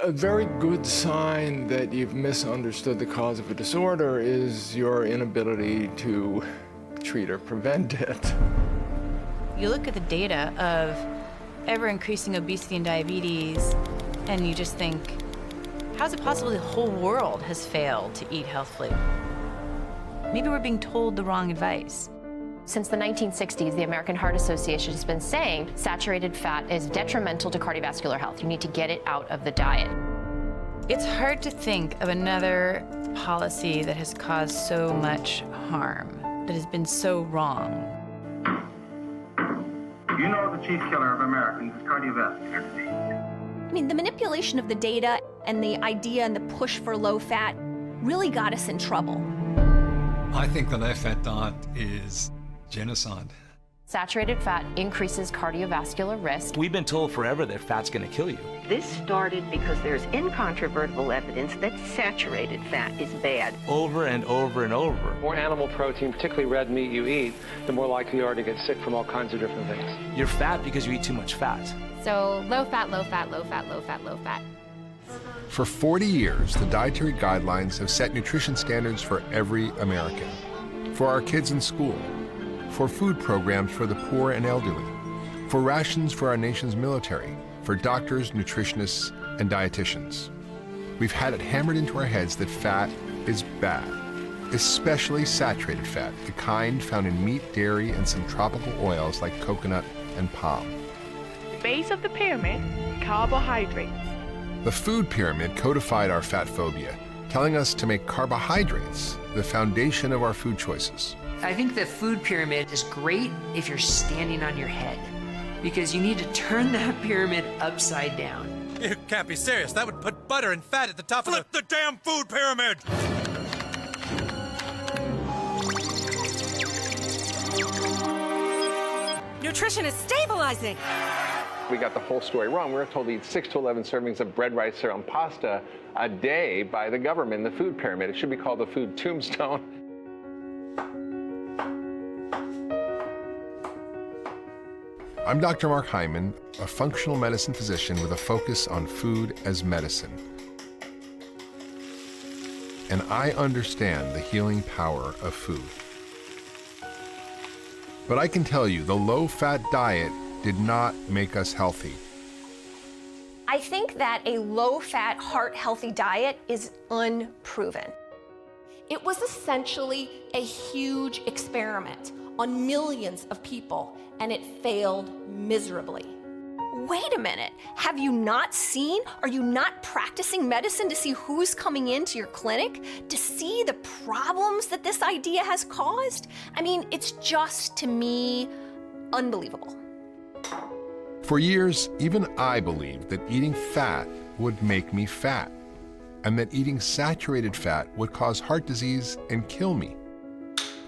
A very good sign that you've misunderstood the cause of a disorder is your inability to treat or prevent it. You look at the data of ever-increasing obesity and diabetes, and you just think, how is it possible the whole world has failed to eat healthfully? Maybe we're being told the wrong advice. Since the 1960s, the American Heart Association has been saying saturated fat is detrimental to cardiovascular health. You need to get it out of the diet. It's hard to think of another policy that has caused so much harm, that has been so wrong. You know the chief killer of Americans is cardiovascular disease. I mean, the manipulation of the data and the idea and the push for low fat really got us in trouble. I think the low-fat diet is genocide. Saturated fat increases cardiovascular risk. We've been told forever that fat's going to kill you. This started because there's incontrovertible evidence that saturated fat is bad. Over and over and over. The more animal protein, particularly red meat, you eat, the more likely you are to get sick from all kinds of different things. You're fat because you eat too much fat. So low fat, low fat, low fat, low fat, low fat. For 40 years, the dietary guidelines have set nutrition standards for every American, for our kids in school, for food programs for the poor and elderly, for rations for our nation's military, for doctors, nutritionists, and dietitians. We've had it hammered into our heads that fat is bad, especially saturated fat, the kind found in meat, dairy, and some tropical oils like coconut and palm. Base of the pyramid, carbohydrates. The food pyramid codified our fat phobia, telling us to make carbohydrates the foundation of our food choices. I think the food pyramid is great if you're standing on your head, because you need to turn that pyramid upside down. You can't be serious. That would put butter and fat at the top of the... Flip the damn food pyramid! Nutrition is stabilizing. We got the whole story wrong. We were told to eat 6 to 11 servings of bread, rice, cereal, and pasta a day by the government in the food pyramid. It should be called the food tombstone. I'm Dr. Mark Hyman, a functional medicine physician with a focus on food as medicine. And I understand the healing power of food. But I can tell you, the low-fat diet did not make us healthy. I think that a low-fat, heart-healthy diet is unproven. It was essentially a huge experiment on millions of people, and it failed miserably. Wait a minute, have you not seen? Are you not practicing medicine to see who's coming into your clinic? To see the problems that this idea has caused? I mean, it's just, to me, unbelievable. For years, even I believed that eating fat would make me fat, and that eating saturated fat would cause heart disease and kill me.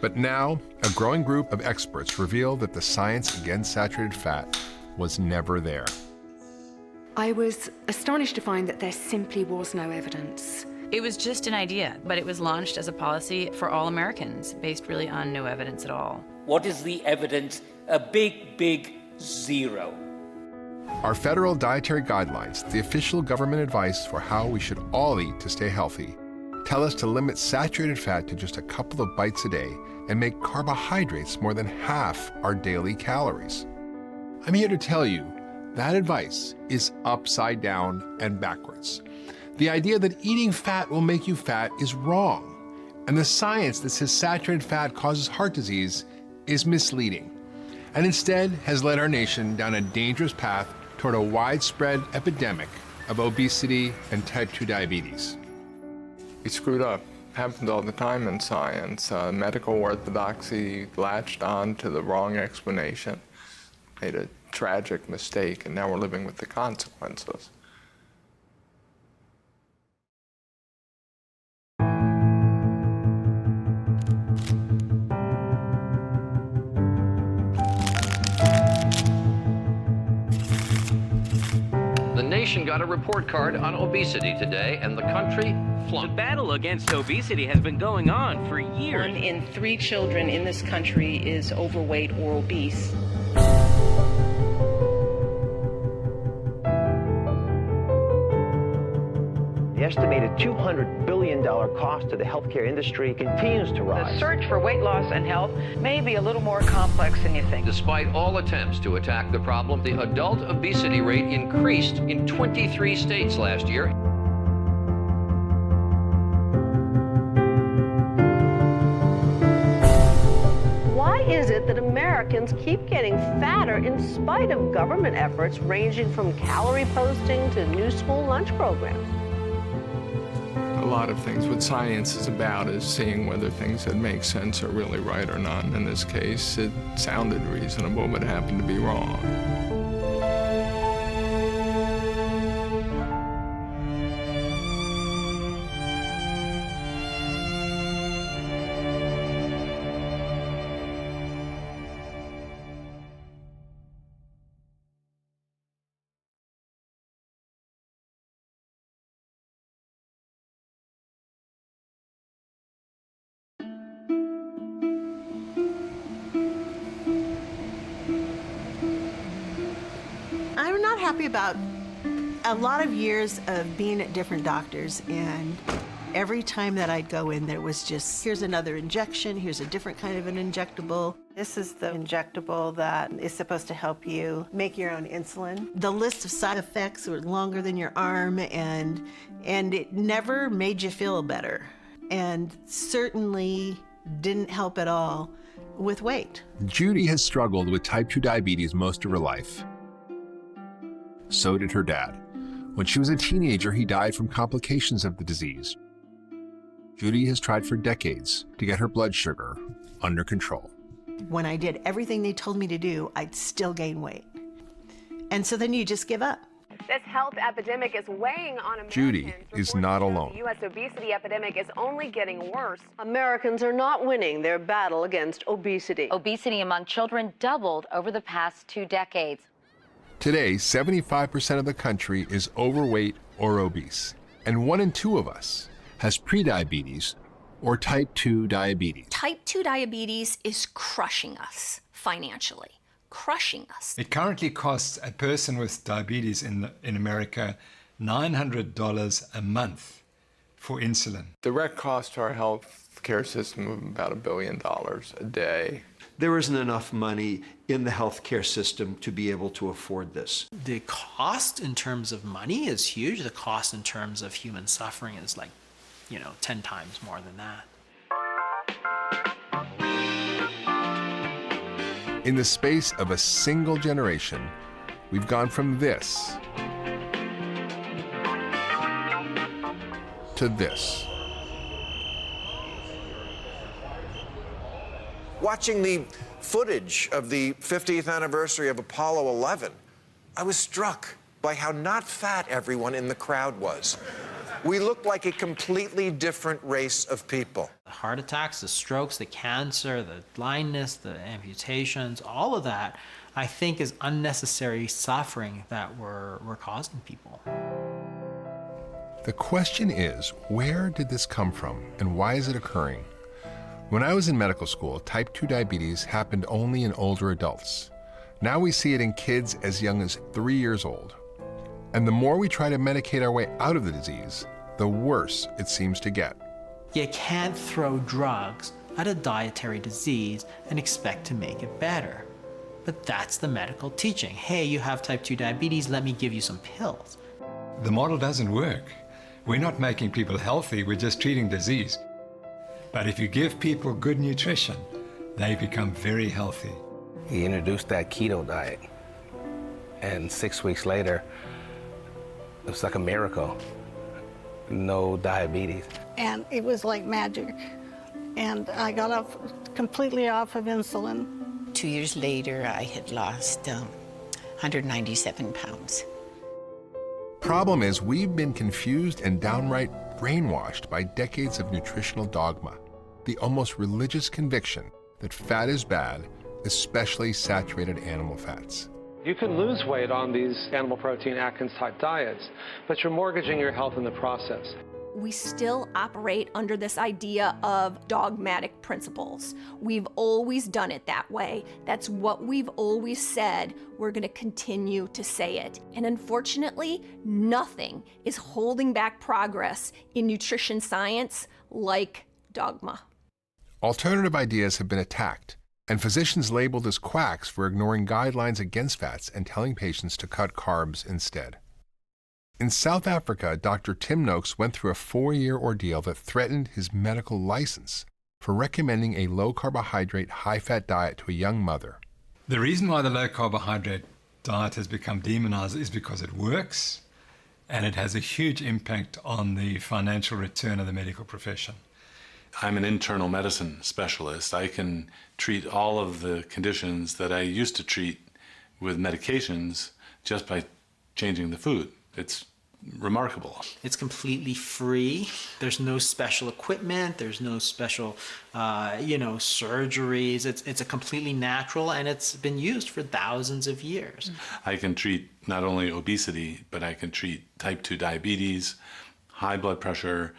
But now, a growing group of experts reveal that the science against saturated fat was never there. I was astonished to find that there simply was no evidence. It was just an idea, but it was launched as a policy for all Americans, based really on no evidence at all. What is the evidence? A big, big zero. Our federal dietary guidelines, the official government advice for how we should all eat to stay healthy, tell us to limit saturated fat to just a couple of bites a day and make carbohydrates more than half our daily calories. I'm here to tell you that advice is upside down and backwards. The idea that eating fat will make you fat is wrong, and the science that says saturated fat causes heart disease is misleading, and instead has led our nation down a dangerous path toward a widespread epidemic of obesity and type 2 diabetes. We screwed up. Happens all the time in science. Medical orthodoxy latched on to the wrong explanation, made a tragic mistake, and now we're living with the consequences. The nation got a report card on obesity today, and the country flunked. The battle against obesity has been going on for years. 1 in 3 children in this country is overweight or obese. The estimated $200 billion cost to the healthcare industry continues to rise. The search for weight loss and health may be a little more complex than you think. Despite all attempts to attack the problem, the adult obesity rate increased in 23 states last year. Why is it that Americans keep getting fatter in spite of government efforts ranging from calorie posting to new school lunch programs? A lot of things. What science is about is seeing whether things that make sense are really right or not. In this case, it sounded reasonable, but it happened to be wrong. I'm not happy about a lot of years of being at different doctors, and every time that I'd go in, there was just, here's another injection, here's a different kind of an injectable. This is the injectable that is supposed to help you make your own insulin. The list of side effects were longer than your arm, and it never made you feel better, and certainly didn't help at all with weight. Judy has struggled with type 2 diabetes most of her life. So did her dad. When she was a teenager, he died from complications of the disease. Judy has tried for decades to get her blood sugar under control. When I did everything they told me to do, I'd still gain weight. And so then you just give up. This health epidemic is weighing on Americans. Judy is not alone. The U.S. obesity epidemic is only getting worse. Americans are not winning their battle against obesity. Obesity among children doubled over the past 2 decades. Today, 75% of the country is overweight or obese, and 1 in 2 of us has prediabetes or type 2 diabetes. Type 2 diabetes is crushing us financially, crushing us. It currently costs a person with diabetes in America $900 a month for insulin. Direct cost to our health care system of about $1 billion a day. There isn't enough money in the healthcare system to be able to afford this. The cost in terms of money is huge. The cost in terms of human suffering is like, 10 times more than that. In the space of a single generation, we've gone from this to this. Watching the footage of the 50th anniversary of Apollo 11, I was struck by how not fat everyone in the crowd was. We looked like a completely different race of people. The heart attacks, the strokes, the cancer, the blindness, the amputations, all of that, I think, is unnecessary suffering that we're causing people. The question is, where did this come from and why is it occurring? When I was in medical school, type 2 diabetes happened only in older adults. Now we see it in kids as young as 3 years old. And the more we try to medicate our way out of the disease, the worse it seems to get. You can't throw drugs at a dietary disease and expect to make it better. But that's the medical teaching. Hey, you have type 2 diabetes, let me give you some pills. The model doesn't work. We're not making people healthy, we're just treating disease. But if you give people good nutrition, they become very healthy. He introduced that keto diet, and 6 weeks later, it was like a miracle. No diabetes. And it was like magic. And I got completely off of insulin. 2 years later, I had lost 197 pounds. Problem is, we've been confused and downright brainwashed by decades of nutritional dogma. The almost religious conviction that fat is bad, especially saturated animal fats. You can lose weight on these animal protein Atkins type diets, but you're mortgaging your health in the process. we still operate under this idea of dogmatic principles. We've always done it that way. That's what we've always said. We're going to continue to say it. And unfortunately, nothing is holding back progress in nutrition science like dogma. Alternative ideas have been attacked, and physicians labeled as quacks for ignoring guidelines against fats and telling patients to cut carbs instead. In South Africa, Dr. Tim Noakes went through a 4-year ordeal that threatened his medical license for recommending a low-carbohydrate, high-fat diet to a young mother. The reason why the low-carbohydrate diet has become demonized is because it works, and it has a huge impact on the financial return of the medical profession. I'm an internal medicine specialist. I can treat all of the conditions that I used to treat with medications just by changing the food. It's remarkable. It's completely free. There's no special equipment. There's no special, surgeries. It's a completely natural, and it's been used for thousands of years. I can treat not only obesity, but I can treat type 2 diabetes, high blood pressure.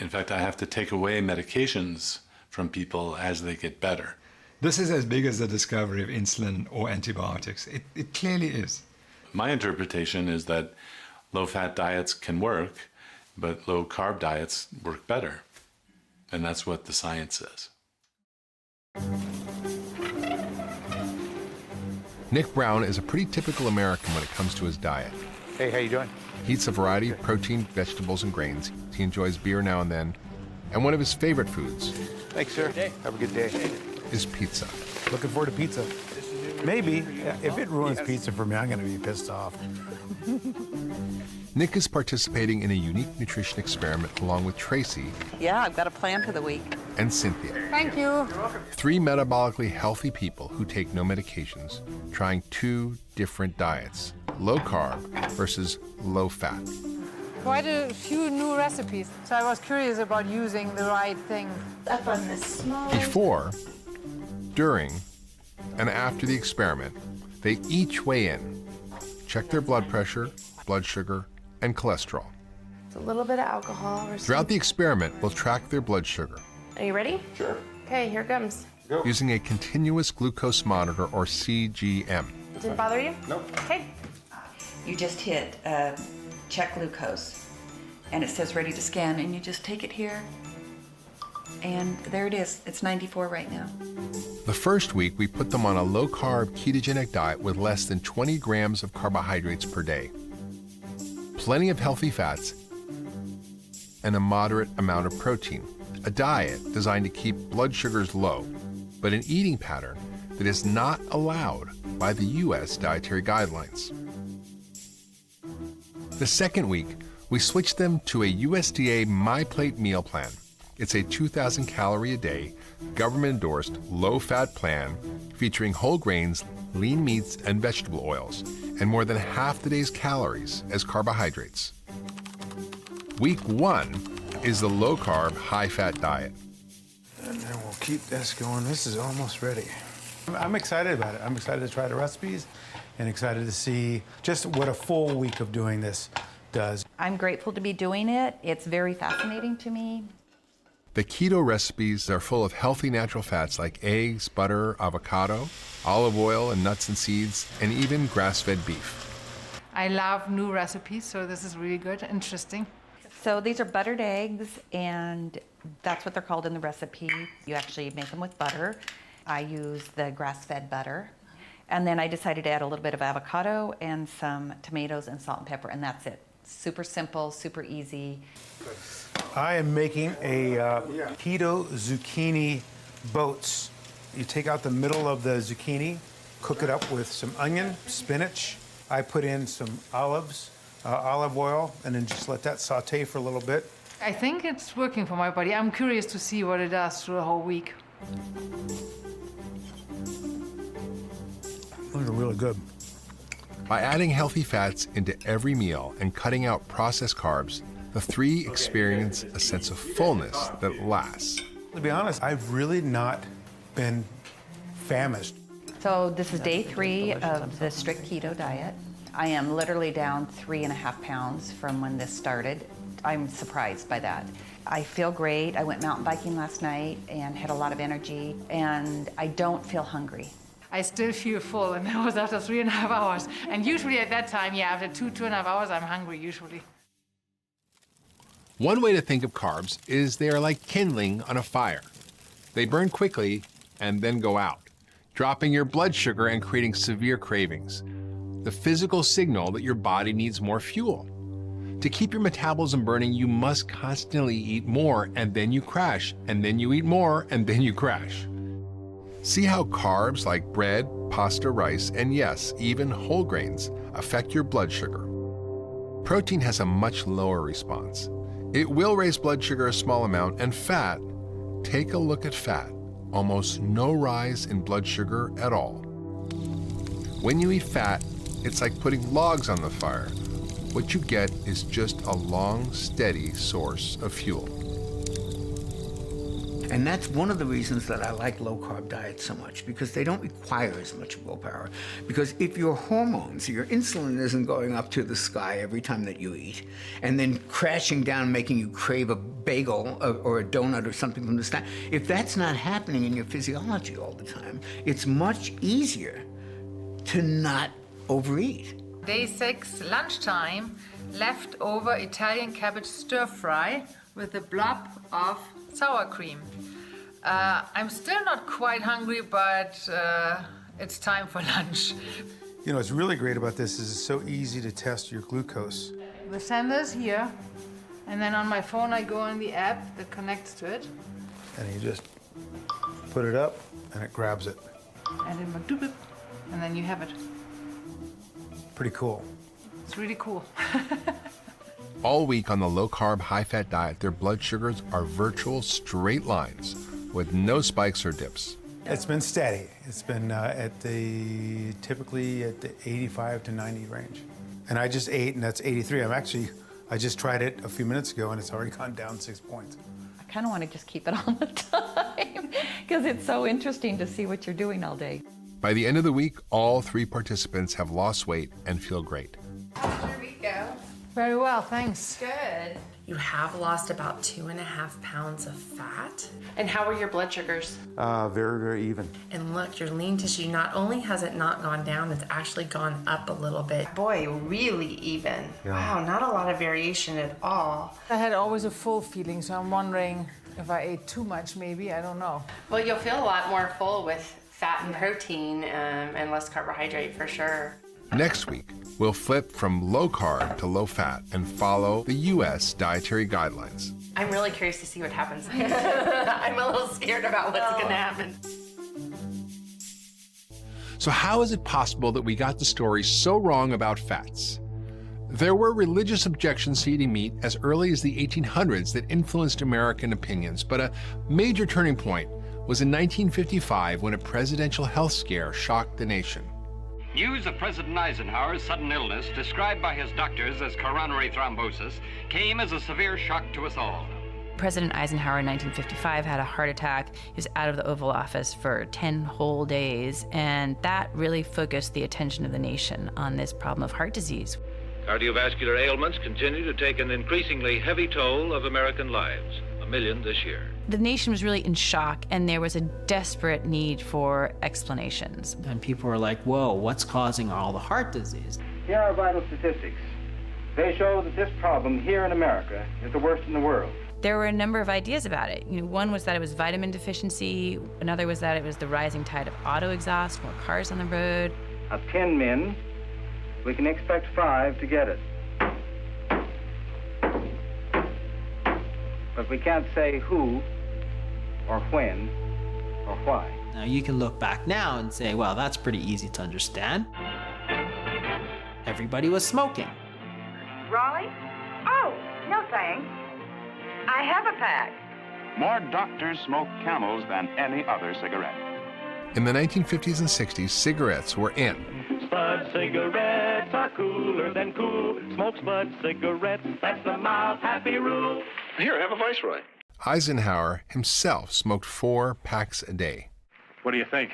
In fact, I have to take away medications from people as they get better. This is as big as the discovery of insulin or antibiotics. It clearly is. My interpretation is that low-fat diets can work, but low-carb diets work better. And that's what the science says. Nick Brown is a pretty typical American when it comes to his diet. Hey, how you doing? He eats a variety of protein, vegetables, and grains. He enjoys beer now and then. And one of his favorite foods, thanks, sir. Have a good day. Is pizza. Looking forward to pizza. Maybe. If it ruins pizza for me, I'm going to be pissed off. Nick is participating in a unique nutrition experiment along with Tracy. Yeah, I've got a plan for the week. And Cynthia. Thank you. 3 metabolically healthy people who take no medications, trying 2 different diets, low carb versus low fat. Quite a few new recipes, so I was curious about using the right thing. Up on the small. Before, during, and after the experiment, they each weigh in, check their blood pressure, blood sugar, and cholesterol. It's a little bit of alcohol. Throughout the experiment, we'll track their blood sugar. Are you ready? Sure. Okay, here comes. Go. Using a continuous glucose monitor, or CGM. Didn't bother you? Nope. Okay. You just hit check glucose, and it says ready to scan, and you just take it here, and there it is. It's 94 right now. The first week, we put them on a low-carb ketogenic diet with less than 20 grams of carbohydrates per day, plenty of healthy fats, and a moderate amount of protein. A diet designed to keep blood sugars low, but an eating pattern that is not allowed by the U.S. dietary guidelines. The second week, we switched them to a USDA My Plate meal plan. It's a 2,000 calorie a day, government-endorsed, low-fat plan featuring whole grains, lean meats, and vegetable oils, and more than half the day's calories as carbohydrates. Week 1 is the low-carb, high-fat diet. And then we'll keep this going. This is almost ready. I'm excited about it. I'm excited to try the recipes and excited to see just what a full week of doing this does. I'm grateful to be doing it. It's very fascinating to me. The keto recipes are full of healthy natural fats like eggs, butter, avocado, olive oil, and nuts and seeds, and even grass-fed beef. I love new recipes, so this is really good, interesting. So these are buttered eggs, and that's what they're called in the recipe. You actually make them with butter. I use the grass-fed butter. And then I decided to add a little bit of avocado and some tomatoes and salt and pepper, and that's it. Super simple, super easy. I am making a keto zucchini boats. You take out the middle of the zucchini, cook it up with some onion, spinach. I put in some olive oil, and then just let that saute for a little bit. I think it's working for my body. I'm curious to see what it does through the whole week. Those are really good. By adding healthy fats into every meal and cutting out processed carbs, the 3 experience a sense of fullness that lasts. To be honest, I've really not been famished. So this is day 3 of the strict keto diet. I am literally down 3.5 pounds from when this started I'm surprised by that. I feel great. I went mountain biking last night and had a lot of energy, and I don't feel hungry. I still feel full, and that was after 3.5 hours. And usually at that time, yeah, after 2.5 hours, I'm hungry usually. One way to think of carbs is they are like kindling on a fire. They burn quickly and then go out, dropping your blood sugar and creating severe cravings, the physical signal that your body needs more fuel. To keep your metabolism burning, you must constantly eat more, and then you crash, and then you eat more, and then you crash. See how carbs like bread, pasta, rice, and yes, even whole grains affect your blood sugar. Protein has a much lower response. It will raise blood sugar a small amount, and fat, take a look at fat. Almost no rise in blood sugar at all. When you eat fat, it's like putting logs on the fire. What you get is just a long, steady source of fuel. And that's one of the reasons that I like low-carb diets so much, because they don't require as much willpower. Because if your hormones, your insulin isn't going up to the sky every time that you eat, and then crashing down, making you crave a bagel or a donut or something from the snack, if that's not happening in your physiology all the time, it's much easier to not overeat. Day 6, lunchtime, leftover Italian cabbage stir fry with a blob of sour cream. I'm still not quite hungry, but it's time for lunch. You know, what's really great about this is it's so easy to test your glucose. The sender's here, and then on my phone I go on the app that connects to it. And you just put it up, and it grabs it. And then doop it, and then you have it. Pretty cool. It's really cool. All week on the low-carb, high-fat diet, their blood sugars are virtual straight lines with no spikes or dips. It's been steady. It's been typically at the 85 to 90 range. And I just ate, and that's 83. I just tried it a few minutes ago, and it's already gone down 6 points. I kind of want to just keep it all the time because it's so interesting to see what you're doing all day. By the end of the week, all 3 participants have lost weight and feel great. How's your week go? Very well, thanks. Good. You have lost about 2.5 pounds of fat. And how are your blood sugars? Very, very even. And look, your lean tissue, not only has it not gone down, it's actually gone up a little bit. Boy, really even. Yeah. Wow, not a lot of variation at all. I had always a full feeling, so I'm wondering if I ate too much, maybe, I don't know. Well, you'll feel a lot more full with fat and protein and less carbohydrate for sure. Next week, we'll flip from low carb to low fat and follow the U.S. dietary guidelines. I'm really curious to see what happens. I'm a little scared about what's going to happen. So how is it possible that we got the story so wrong about fats? There were religious objections to eating meat as early as the 1800s that influenced American opinions, but a major turning point was in 1955 when a presidential health scare shocked the nation. News of President Eisenhower's sudden illness, described by his doctors as coronary thrombosis, came as a severe shock to us all. President Eisenhower in 1955 had a heart attack. He was out of the Oval Office for 10 whole days, and that really focused the attention of the nation on this problem of heart disease. Cardiovascular ailments continue to take an increasingly heavy toll of American lives, 1 million this year. The nation was really in shock, and there was a desperate need for explanations. And people were like, whoa, what's causing all the heart disease? Here are vital statistics. They show that this problem here in America is the worst in the world. There were a number of ideas about it. One was that it was vitamin deficiency. Another was that it was the rising tide of auto exhaust, more cars on the road. Of 10 men, we can expect 5 to get it. But we can't say who, or when, or why. Now you can look back now and say, well, that's pretty easy to understand. Everybody was smoking. Raleigh? Oh, no thanks. I have a pack. More doctors smoke Camels than any other cigarette. In the 1950s and 60s, cigarettes were in. Spud cigarettes are cooler than cool. Smoke Spud cigarettes, that's the mild, happy rule. Here, have a Viceroy. Eisenhower himself smoked 4 packs a day. What do you think?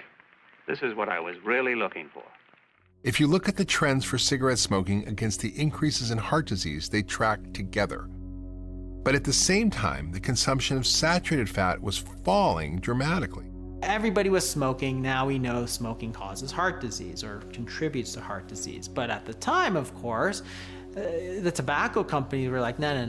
This is what I was really looking for. If you look at the trends for cigarette smoking against the increases in heart disease, they track together. But at the same time, the consumption of saturated fat was falling dramatically. Everybody was smoking. Now we know smoking causes heart disease or contributes to heart disease. But at the time, of course, the tobacco companies were like, no.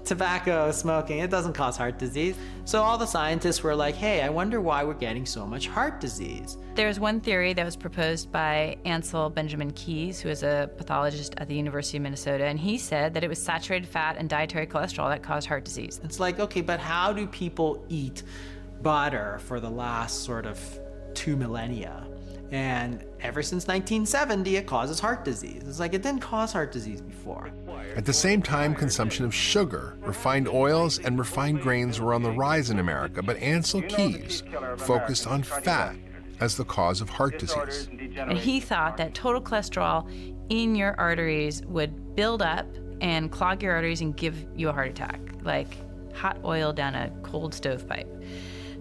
Tobacco, smoking, it doesn't cause heart disease. So all the scientists were like, hey, I wonder why we're getting so much heart disease. There's one theory that was proposed by Ansel Benjamin Keyes, who is a pathologist at the University of Minnesota, and he said that it was saturated fat and dietary cholesterol that caused heart disease. It's like, okay, but how do people eat butter for the last sort of 2 millennia? And ever since 1970, it causes heart disease. It's like, it didn't cause heart disease before. At the same time, consumption of sugar, refined oils, and refined grains were on the rise in America, but Ansel Keyes focused on fat as the cause of heart disease. And he thought that total cholesterol in your arteries would build up and clog your arteries and give you a heart attack, like hot oil down a cold stovepipe.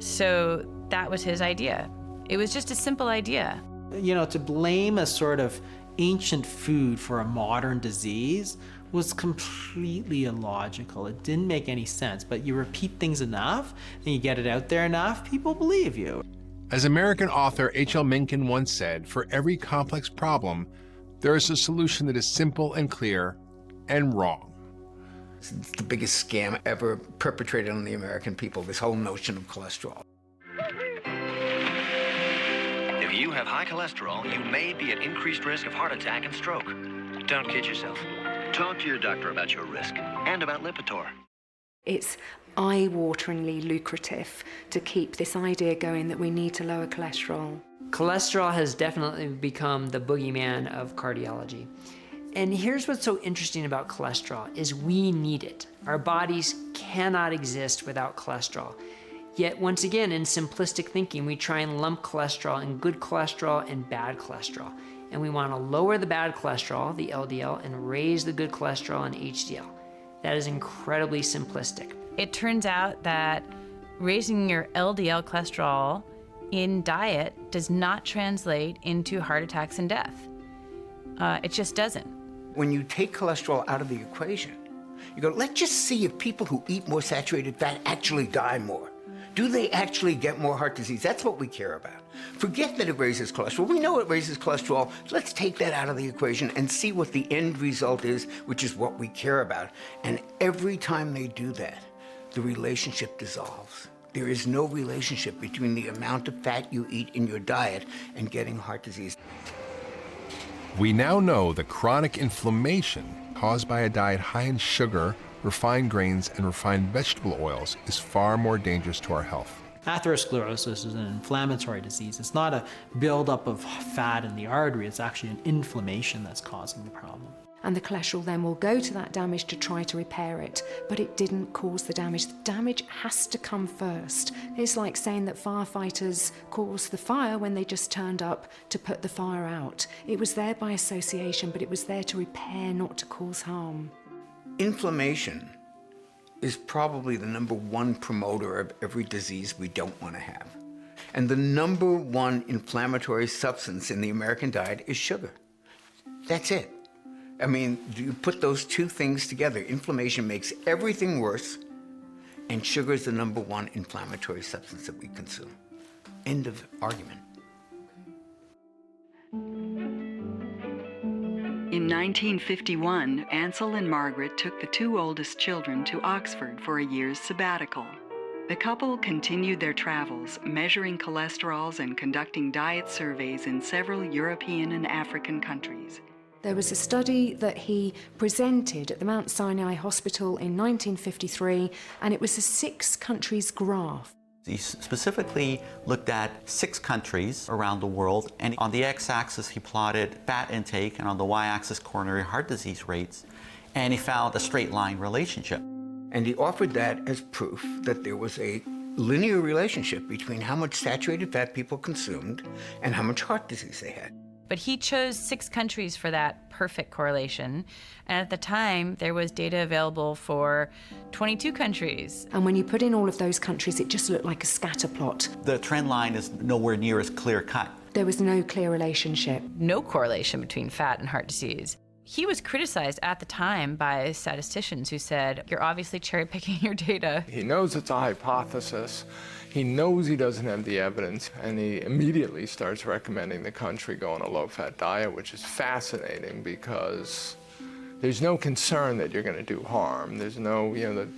So that was his idea. It was just a simple idea. You know, to blame a sort of ancient food for a modern disease was completely illogical. It didn't make any sense, but you repeat things enough and you get it out there enough, people believe you. As American author H.L. Mencken once said, for every complex problem, there is a solution that is simple and clear and wrong. It's the biggest scam ever perpetrated on the American people, this whole notion of cholesterol. If you have high cholesterol, you may be at increased risk of heart attack and stroke. Don't kid yourself. Talk to your doctor about your risk and about Lipitor. It's eye-wateringly lucrative to keep this idea going that we need to lower cholesterol. Cholesterol has definitely become the boogeyman of cardiology. And here's what's so interesting about cholesterol is we need it. Our bodies cannot exist without cholesterol. Yet once again, in simplistic thinking, we try and lump cholesterol in good cholesterol and bad cholesterol. And we want to lower the bad cholesterol, the LDL, and raise the good cholesterol and HDL. That is incredibly simplistic. It turns out that raising your LDL cholesterol in diet does not translate into heart attacks and death. It just doesn't. When you take cholesterol out of the equation, you go, let's just see if people who eat more saturated fat actually die more. Do they actually get more heart disease? That's what we care about. Forget that it raises cholesterol. We know it raises cholesterol. Let's take that out of the equation and see what the end result is, which is what we care about. And every time they do that, the relationship dissolves. There is no relationship between the amount of fat you eat in your diet and getting heart disease. We now know that chronic inflammation caused by a diet high in sugar, refined grains, and refined vegetable oils is far more dangerous to our health. Atherosclerosis is an inflammatory disease. It's not a buildup of fat in the artery, it's actually an inflammation that's causing the problem. And the cholesterol then will go to that damage to try to repair it, but it didn't cause the damage. The damage has to come first. It's like saying that firefighters caused the fire when they just turned up to put the fire out. It was there by association, but it was there to repair, not to cause harm. Inflammation is probably the #1 promoter of every disease we don't want to have. And the #1 inflammatory substance in the American diet is sugar. That's it. I mean, you put those two things together, inflammation makes everything worse, and sugar is the #1 inflammatory substance that we consume. End of argument. In 1951, Ansel and Margaret took the 2 oldest children to Oxford for a year's sabbatical. The couple continued their travels, measuring cholesterols and conducting diet surveys in several European and African countries. There was a study that he presented at the Mount Sinai Hospital in 1953, and it was a 6 countries graph. He specifically looked at 6 countries around the world, and on the x-axis he plotted fat intake, and on the y-axis coronary heart disease rates, and he found a straight line relationship. And he offered that as proof that there was a linear relationship between how much saturated fat people consumed and how much heart disease they had. But he chose 6 countries for that perfect correlation. And at the time, there was data available for 22 countries. And when you put in all of those countries, it just looked like a scatter plot. The trend line is nowhere near as clear cut. There was no clear relationship. No correlation between fat and heart disease. He was criticized at the time by statisticians who said, you're obviously cherry-picking your data. He knows it's a hypothesis. He knows he doesn't have the evidence, and he immediately starts recommending the country go on a low-fat diet, which is fascinating because there's no concern that you're going to do harm. There's no, the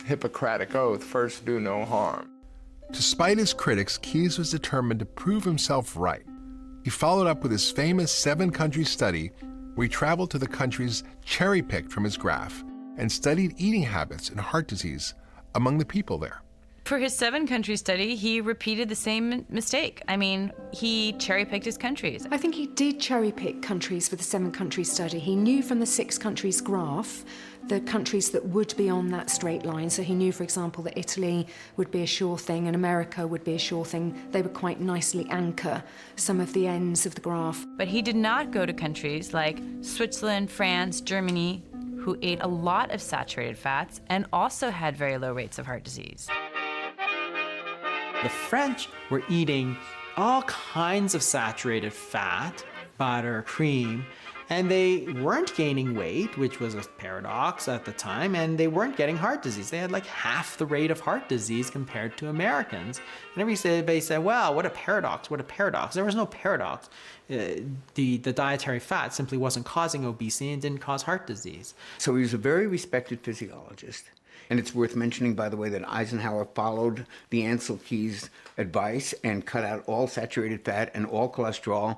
Hippocratic oath, first do no harm. Despite his critics, Keyes was determined to prove himself right. He followed up with his famous 7-country study where he traveled to the countries cherry-picked from his graph and studied eating habits and heart disease among the people there. For his 7-country study, he repeated the same mistake. I mean, he cherry-picked his countries. I think he did cherry-pick countries for the 7-country study. He knew from the 6 countries graph the countries that would be on that straight line. So he knew, for example, that Italy would be a sure thing and America would be a sure thing. They would quite nicely anchor some of the ends of the graph. But he did not go to countries like Switzerland, France, Germany, who ate a lot of saturated fats and also had very low rates of heart disease. The French were eating all kinds of saturated fat, butter, cream, and they weren't gaining weight, which was a paradox at the time, and they weren't getting heart disease. They had like half the rate of heart disease compared to Americans. And everybody said, well, what a paradox, what a paradox. There was no paradox. The dietary fat simply wasn't causing obesity and didn't cause heart disease. So he was a very respected physiologist. And it's worth mentioning, by the way, that Eisenhower followed the Ansel-Keys advice and cut out all saturated fat and all cholesterol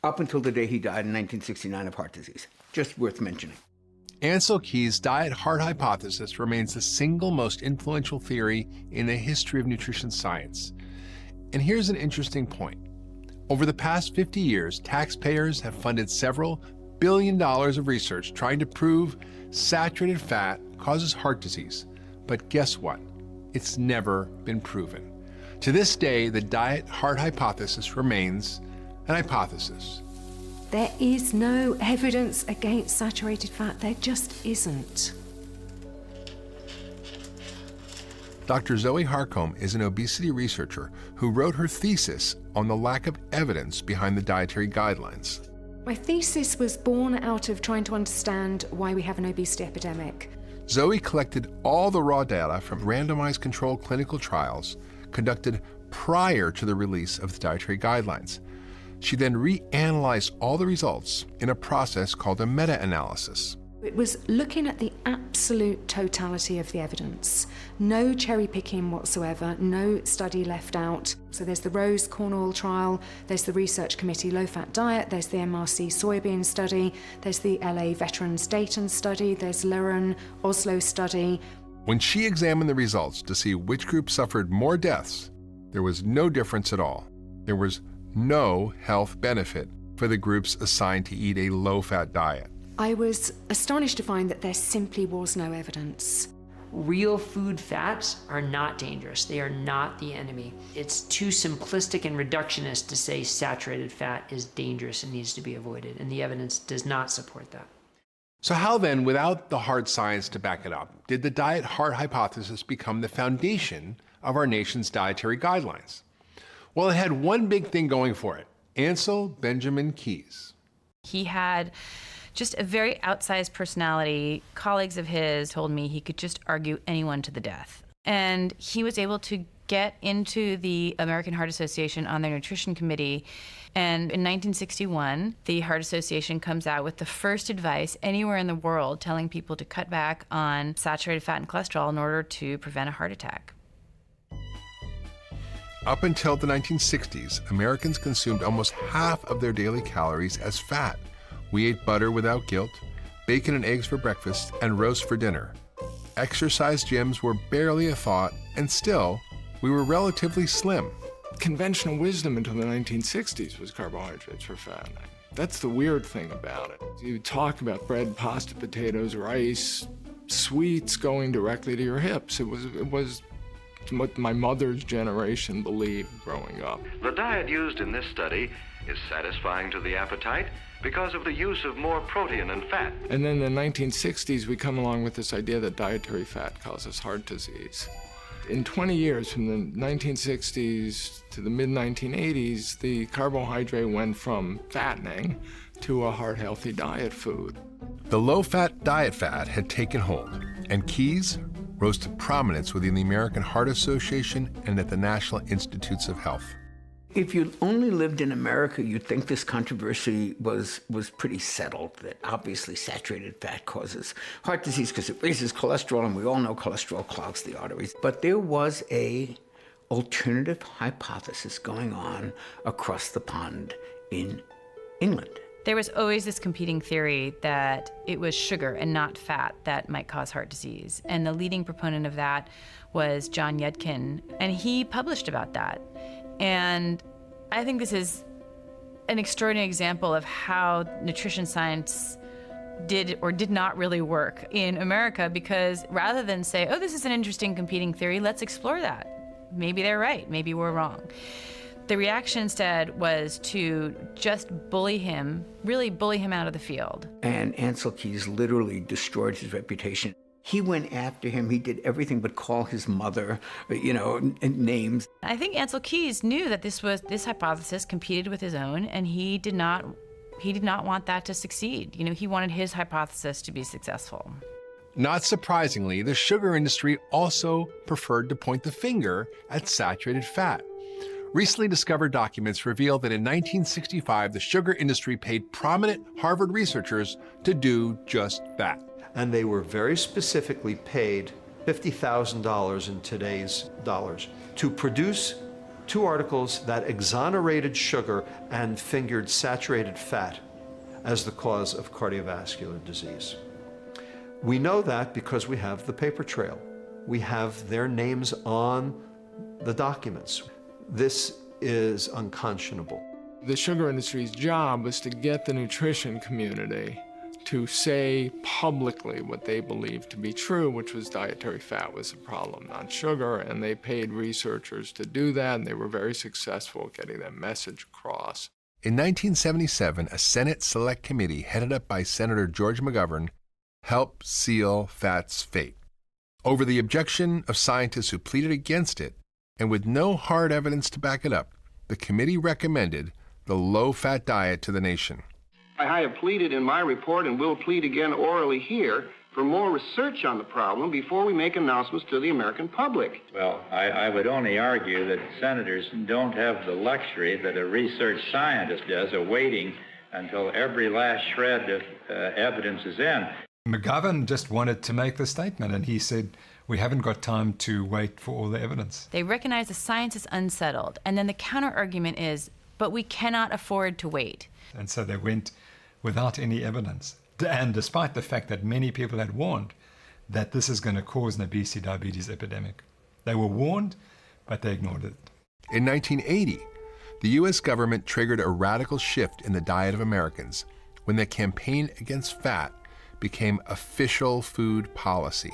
up until the day he died in 1969 of heart disease. Just worth mentioning. Ansel-Keys' diet-heart hypothesis remains the single most influential theory in the history of nutrition science. And here's an interesting point. Over the past 50 years, taxpayers have funded several $1 billion of research trying to prove saturated fat causes heart disease. But guess what? It's never been proven. To this day, the diet-heart hypothesis remains an hypothesis. There is no evidence against saturated fat. There just isn't. Dr. Zoe Harcombe is an obesity researcher who wrote her thesis on the lack of evidence behind the dietary guidelines. My thesis was born out of trying to understand why we have an obesity epidemic. Zoe collected all the raw data from randomized controlled clinical trials conducted prior to the release of the dietary guidelines. She then reanalyzed all the results in a process called a meta-analysis. It was looking at the absolute totality of the evidence. No cherry picking whatsoever, no study left out. So there's the Rose corn oil trial, there's the Research Committee low-fat diet, there's the MRC soybean study, there's the LA Veterans Dayton study, there's Leuren Oslo study. When she examined the results to see which group suffered more deaths, there was no difference at all. There was no health benefit for the groups assigned to eat a low-fat diet. I was astonished to find that there simply was no evidence. Real food fats are not dangerous. They are not the enemy. It's too simplistic and reductionist to say saturated fat is dangerous and needs to be avoided, and the evidence does not support that. So how then, without the hard science to back it up, did the diet-heart hypothesis become the foundation of our nation's dietary guidelines? Well, it had one big thing going for it: Ansel Benjamin Keys. He had just a very outsized personality. Colleagues of his told me he could just argue anyone to the death. And he was able to get into the American Heart Association on their nutrition committee. And in 1961, the Heart Association comes out with the first advice anywhere in the world telling people to cut back on saturated fat and cholesterol in order to prevent a heart attack. Up until the 1960s, Americans consumed almost half of their daily calories as fat. We ate butter without guilt, bacon and eggs for breakfast, and roast for dinner. Exercise gyms were barely a thought, and still, we were relatively slim. Conventional wisdom until the 1960s was carbohydrates for fat. That's the weird thing about it. You talk about bread, pasta, potatoes, rice, sweets going directly to your hips. It was what my mother's generation believed growing up. The diet used in this study is satisfying to the appetite because of the use of more protein and fat. And then in the 1960s, we come along with this idea that dietary fat causes heart disease. In 20 years, from the 1960s to the mid-1980s, the carbohydrate went from fattening to a heart-healthy diet food. The low-fat diet fad had taken hold, and Keys rose to prominence within the American Heart Association and at the National Institutes of Health. If you only lived in America, you'd think this controversy was pretty settled, that obviously saturated fat causes heart disease because it raises cholesterol, and we all know cholesterol clogs the arteries. But there was a alternative hypothesis going on across the pond in England. There was always this competing theory that it was sugar and not fat that might cause heart disease. And the leading proponent of that was John Yudkin, and he published about that. And I think this is an extraordinary example of how nutrition science did or did not really work in America, because rather than say, oh, this is an interesting competing theory, let's explore that. Maybe they're right, maybe we're wrong. The reaction instead was to just bully him, really bully him out of the field. And Ancel Keys literally destroyed his reputation. He went after him. He did everything but call his mother, names. I think Ancel Keys knew that this hypothesis competed with his own, and he did not want that to succeed. He wanted his hypothesis to be successful. Not surprisingly, the sugar industry also preferred to point the finger at saturated fat. Recently discovered documents reveal that in 1965, the sugar industry paid prominent Harvard researchers to do just that. And they were very specifically paid $50,000 in today's dollars to produce 2 articles that exonerated sugar and fingered saturated fat as the cause of cardiovascular disease. We know that because we have the paper trail. We have their names on the documents. This is unconscionable. The sugar industry's job was to get the nutrition community to say publicly what they believed to be true, which was dietary fat was a problem, not sugar, and they paid researchers to do that, and they were very successful at getting that message across. In 1977, a Senate Select Committee headed up by Senator George McGovern helped seal fat's fate. Over the objection of scientists who pleaded against it, and with no hard evidence to back it up, the committee recommended the low-fat diet to the nation. I have pleaded in my report and will plead again orally here for more research on the problem before we make announcements to the American public. Well, I would only argue that senators don't have the luxury that a research scientist does of waiting until every last shred of evidence is in. McGovern just wanted to make the statement, and he said, we haven't got time to wait for all the evidence. They recognize the science is unsettled, and then the counter-argument is, but we cannot afford to wait. And so they went without any evidence. And despite the fact that many people had warned that this is going to cause an obesity diabetes epidemic. They were warned, but they ignored it. In 1980, the U.S. government triggered a radical shift in the diet of Americans when the campaign against fat became official food policy.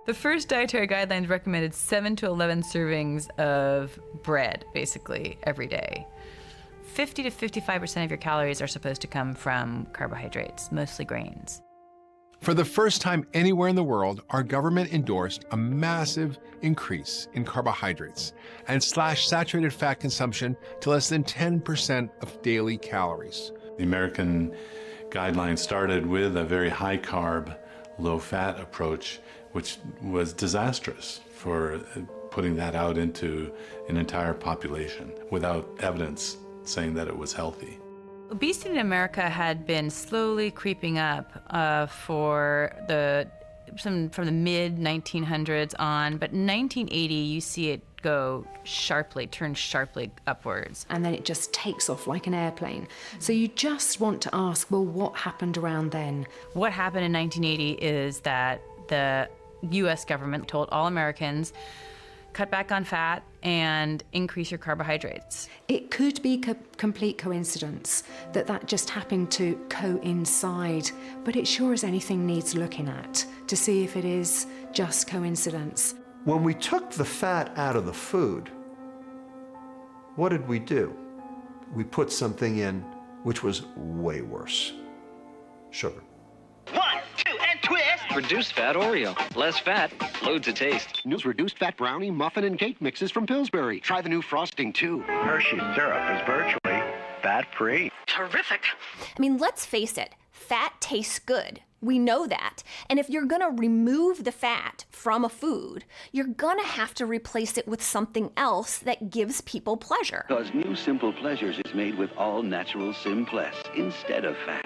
The first dietary guidelines recommended 7 to 11 servings of bread, basically, every day. 50 to 55% of your calories are supposed to come from carbohydrates, mostly grains. For the first time anywhere in the world, our government endorsed a massive increase in carbohydrates and slashed saturated fat consumption to less than 10% of daily calories. The American guidelines started with a very high-carb, low-fat approach, which was disastrous for putting that out into an entire population without evidence saying that it was healthy. Obesity in America had been slowly creeping up from the mid-1900s on, but in 1980 you see it turn sharply upwards. And then it just takes off like an airplane. So you just want to ask, well, what happened around then? What happened in 1980 is that the U.S. government told all Americans, cut back on fat and increase your carbohydrates. It could be complete coincidence that just happened to coincide, but it sure as anything needs looking at to see if it is just coincidence. When we took the fat out of the food, what did we do? We put something in which was way worse: sugar. 1, 2, and twist. Reduced fat Oreo. Less fat, loads of taste. New reduced fat brownie, muffin, and cake mixes from Pillsbury. Try the new frosting, too. Hershey's syrup is virtually fat-free. Terrific. I mean, let's face it, fat tastes good. We know that. And if you're gonna remove the fat from a food, you're gonna have to replace it with something else that gives people pleasure. Because new Simple Pleasures is made with all natural Simplest instead of fat.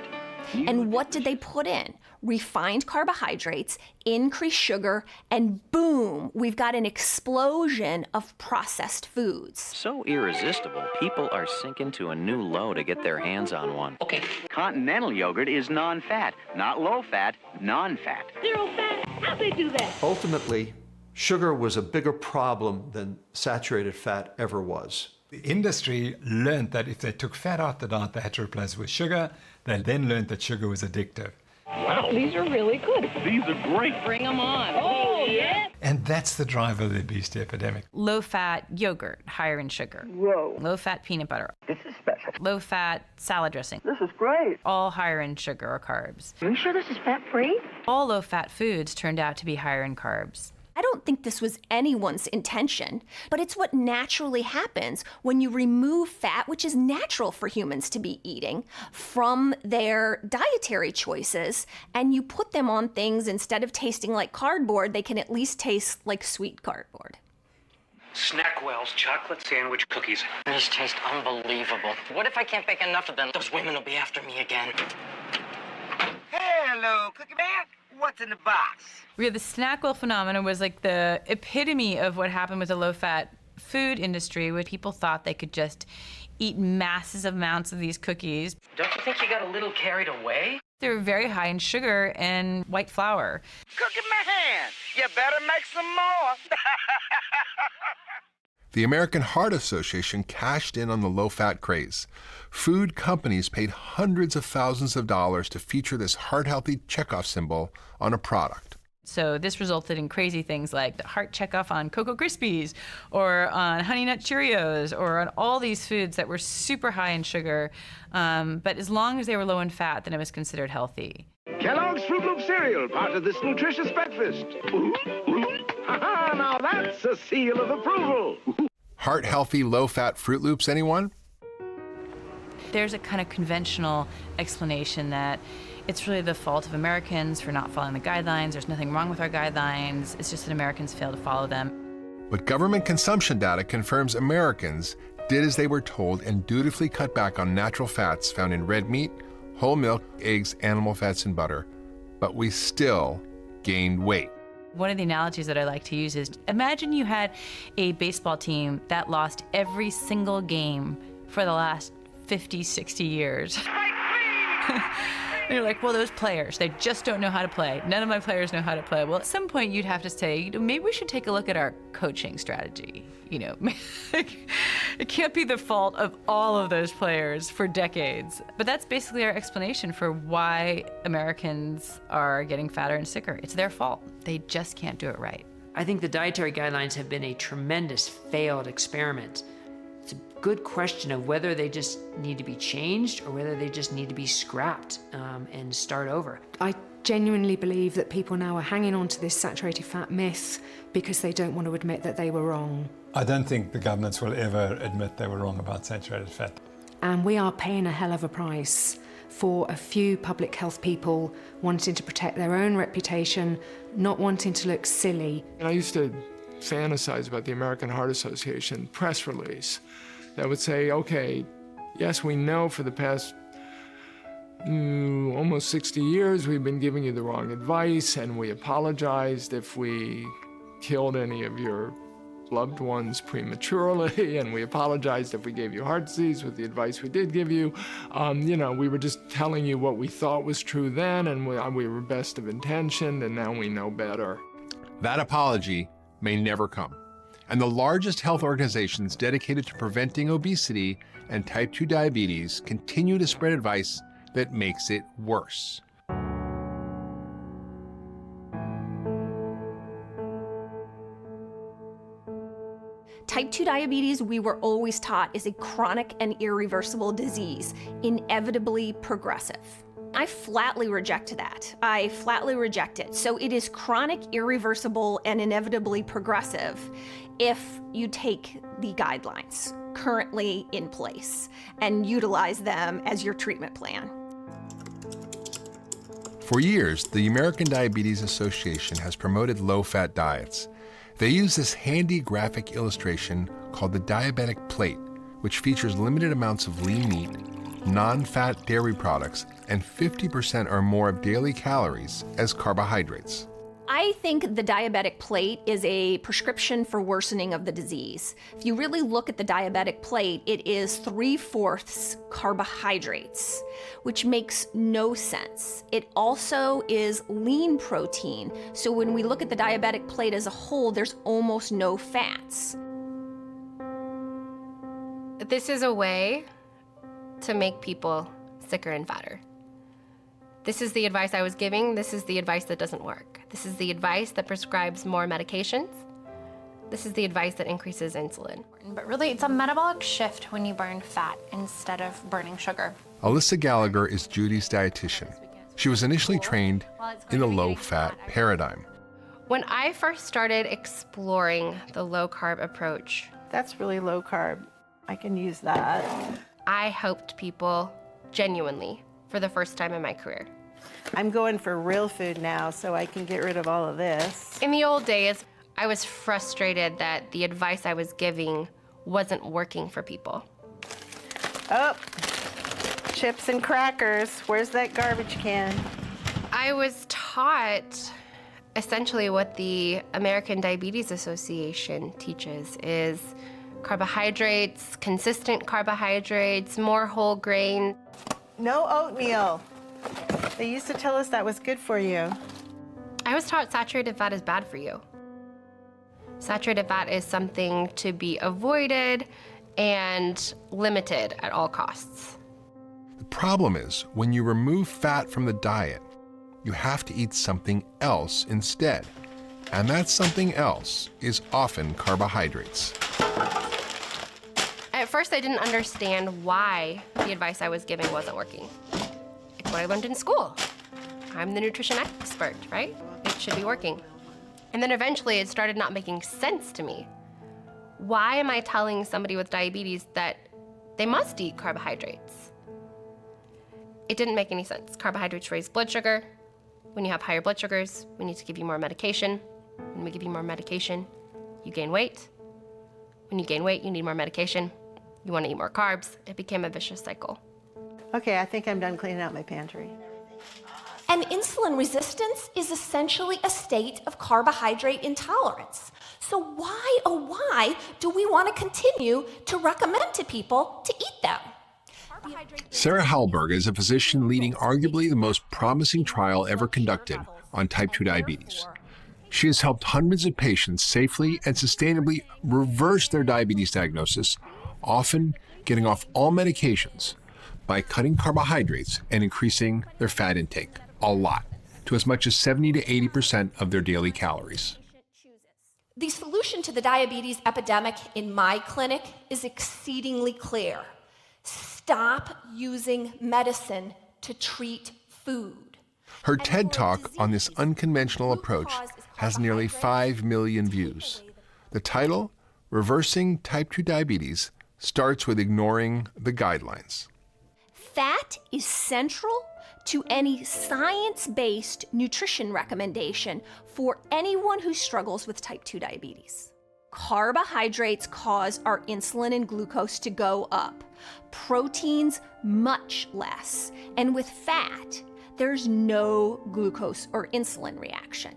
And what did they put in? Refined carbohydrates, increased sugar, and boom, we've got an explosion of processed foods. So irresistible, people are sinking to a new low to get their hands on one. Okay. Continental yogurt is non-fat, not low-fat, non-fat. Zero fat? How'd they do that? Ultimately, sugar was a bigger problem than saturated fat ever was. The industry learned that if they took fat out the diet, they had to replace it with sugar. They then learned that sugar was addictive. Wow, these are really good. These are great. Bring them on. Oh, yeah. And that's the driver of the obesity epidemic. Low-fat yogurt, higher in sugar. Whoa. Low-fat peanut butter. This is special. Low-fat salad dressing. This is great. All higher in sugar or carbs. Are you sure this is fat-free? All low-fat foods turned out to be higher in carbs. I don't think this was anyone's intention, but it's what naturally happens when you remove fat, which is natural for humans to be eating, from their dietary choices, and you put them on things instead of tasting like cardboard, they can at least taste like sweet cardboard. Snackwell's chocolate sandwich cookies. These taste unbelievable. What if I can't bake enough of them? Those women will be after me again. Hello, Cookie Man. What's in the box? The Snackwell phenomenon was like the epitome of what happened with the low-fat food industry, where people thought they could just eat massive amounts of these cookies. Don't you think you got a little carried away? They were very high in sugar and white flour. Cookie Man, you better make some more. The American Heart Association cashed in on the low-fat craze. Food companies paid hundreds of thousands of dollars to feature this heart-healthy checkoff symbol on a product. So this resulted in crazy things like the heart checkoff on Cocoa Krispies or on Honey Nut Cheerios or on all these foods that were super high in sugar. But as long as they were low in fat, then it was considered healthy. Kellogg's Fruit Loop cereal, part of this nutritious breakfast. Ha-ha, now that's a seal of approval. Heart-healthy, low-fat Fruit Loops, anyone? There's a kind of conventional explanation that it's really the fault of Americans for not following the guidelines. There's nothing wrong with our guidelines. It's just that Americans fail to follow them. But government consumption data confirms Americans did as they were told and dutifully cut back on natural fats found in red meat, whole milk, eggs, animal fats, and butter. But we still gained weight. One of the analogies that I like to use is, imagine you had a baseball team that lost every single game for the last 50, 60 years. And you're like, well, those players, they just don't know how to play. None of my players know how to play. Well, at some point you'd have to say, maybe we should take a look at our coaching strategy. It can't be the fault of all of those players for decades. But that's basically our explanation for why Americans are getting fatter and sicker. It's their fault. They just can't do it right. I think the dietary guidelines have been a tremendous failed experiment. It's a good question of whether they just need to be changed or whether they just need to be scrapped and start over. I genuinely believe that people now are hanging on to this saturated fat myth because they don't want to admit that they were wrong. I don't think the governments will ever admit they were wrong about saturated fat. And we are paying a hell of a price for a few public health people wanting to protect their own reputation, not wanting to look silly. And I used to fantasize about the American Heart Association press release that would say, okay, yes, we know for the past almost 60 years we've been giving you the wrong advice, and we apologized if we killed any of your loved ones prematurely, and we apologized if we gave you heart disease with the advice we did give you. We were just telling you what we thought was true then, and we were best of intention, and now we know better. That apology may never come. And the largest health organizations dedicated to preventing obesity and type 2 diabetes continue to spread advice that makes it worse. Type 2 diabetes, we were always taught, is a chronic and irreversible disease, inevitably progressive. I flatly reject that. I flatly reject it. So it is chronic, irreversible, and inevitably progressive if you take the guidelines currently in place and utilize them as your treatment plan. For years, the American Diabetes Association has promoted low-fat diets. They use this handy graphic illustration called the diabetic plate, which features limited amounts of lean meat, non-fat dairy products, and 50% or more of daily calories as carbohydrates. I think the diabetic plate is a prescription for worsening of the disease. If you really look at the diabetic plate, it is 3/4 carbohydrates, which makes no sense. It also is lean protein. So when we look at the diabetic plate as a whole, there's almost no fats. This is a way to make people sicker and fatter. This is the advice I was giving. This is the advice that doesn't work. This is the advice that prescribes more medications. This is the advice that increases insulin. But really, it's a metabolic shift when you burn fat instead of burning sugar. Alyssa Gallagher is Judy's dietitian. She was initially trained in the low-fat paradigm. When I first started exploring the low-carb approach, that's really low carb. I can use that. I helped people genuinely for the first time in my career. I'm going for real food now, so I can get rid of all of this. In the old days, I was frustrated that the advice I was giving wasn't working for people. Oh, chips and crackers. Where's that garbage can? I was taught essentially what the American Diabetes Association teaches is carbohydrates, consistent carbohydrates, more whole grain. No oatmeal. They used to tell us that was good for you. I was taught saturated fat is bad for you. Saturated fat is something to be avoided and limited at all costs. The problem is, when you remove fat from the diet, you have to eat something else instead. And that something else is often carbohydrates. At first, I didn't understand why the advice I was giving wasn't working. It's what I learned in school. I'm the nutrition expert, right? It should be working. And then eventually it started not making sense to me. Why am I telling somebody with diabetes that they must eat carbohydrates? It didn't make any sense. Carbohydrates raise blood sugar. When you have higher blood sugars, we need to give you more medication. When we give you more medication, you gain weight. When you gain weight, you need more medication. You want to eat more carbs. It became a vicious cycle. Okay, I think I'm done cleaning out my pantry. And insulin resistance is essentially a state of carbohydrate intolerance. So why, oh why, do we want to continue to recommend to people to eat them? Sarah Hallberg is a physician leading arguably the most promising trial ever conducted on type 2 diabetes. She has helped hundreds of patients safely and sustainably reverse their diabetes diagnosis, often getting off all medications by cutting carbohydrates and increasing their fat intake a lot, to as much as 70 to 80% of their daily calories. The solution to the diabetes epidemic in my clinic is exceedingly clear. Stop using medicine to treat food. Her TED Talk on this unconventional approach has nearly 5 million views. The title, Reversing Type 2 Diabetes, starts with ignoring the guidelines. Fat is central to any science-based nutrition recommendation for anyone who struggles with type 2 diabetes. Carbohydrates cause our insulin and glucose to go up, proteins much less, and with fat, there's no glucose or insulin reaction.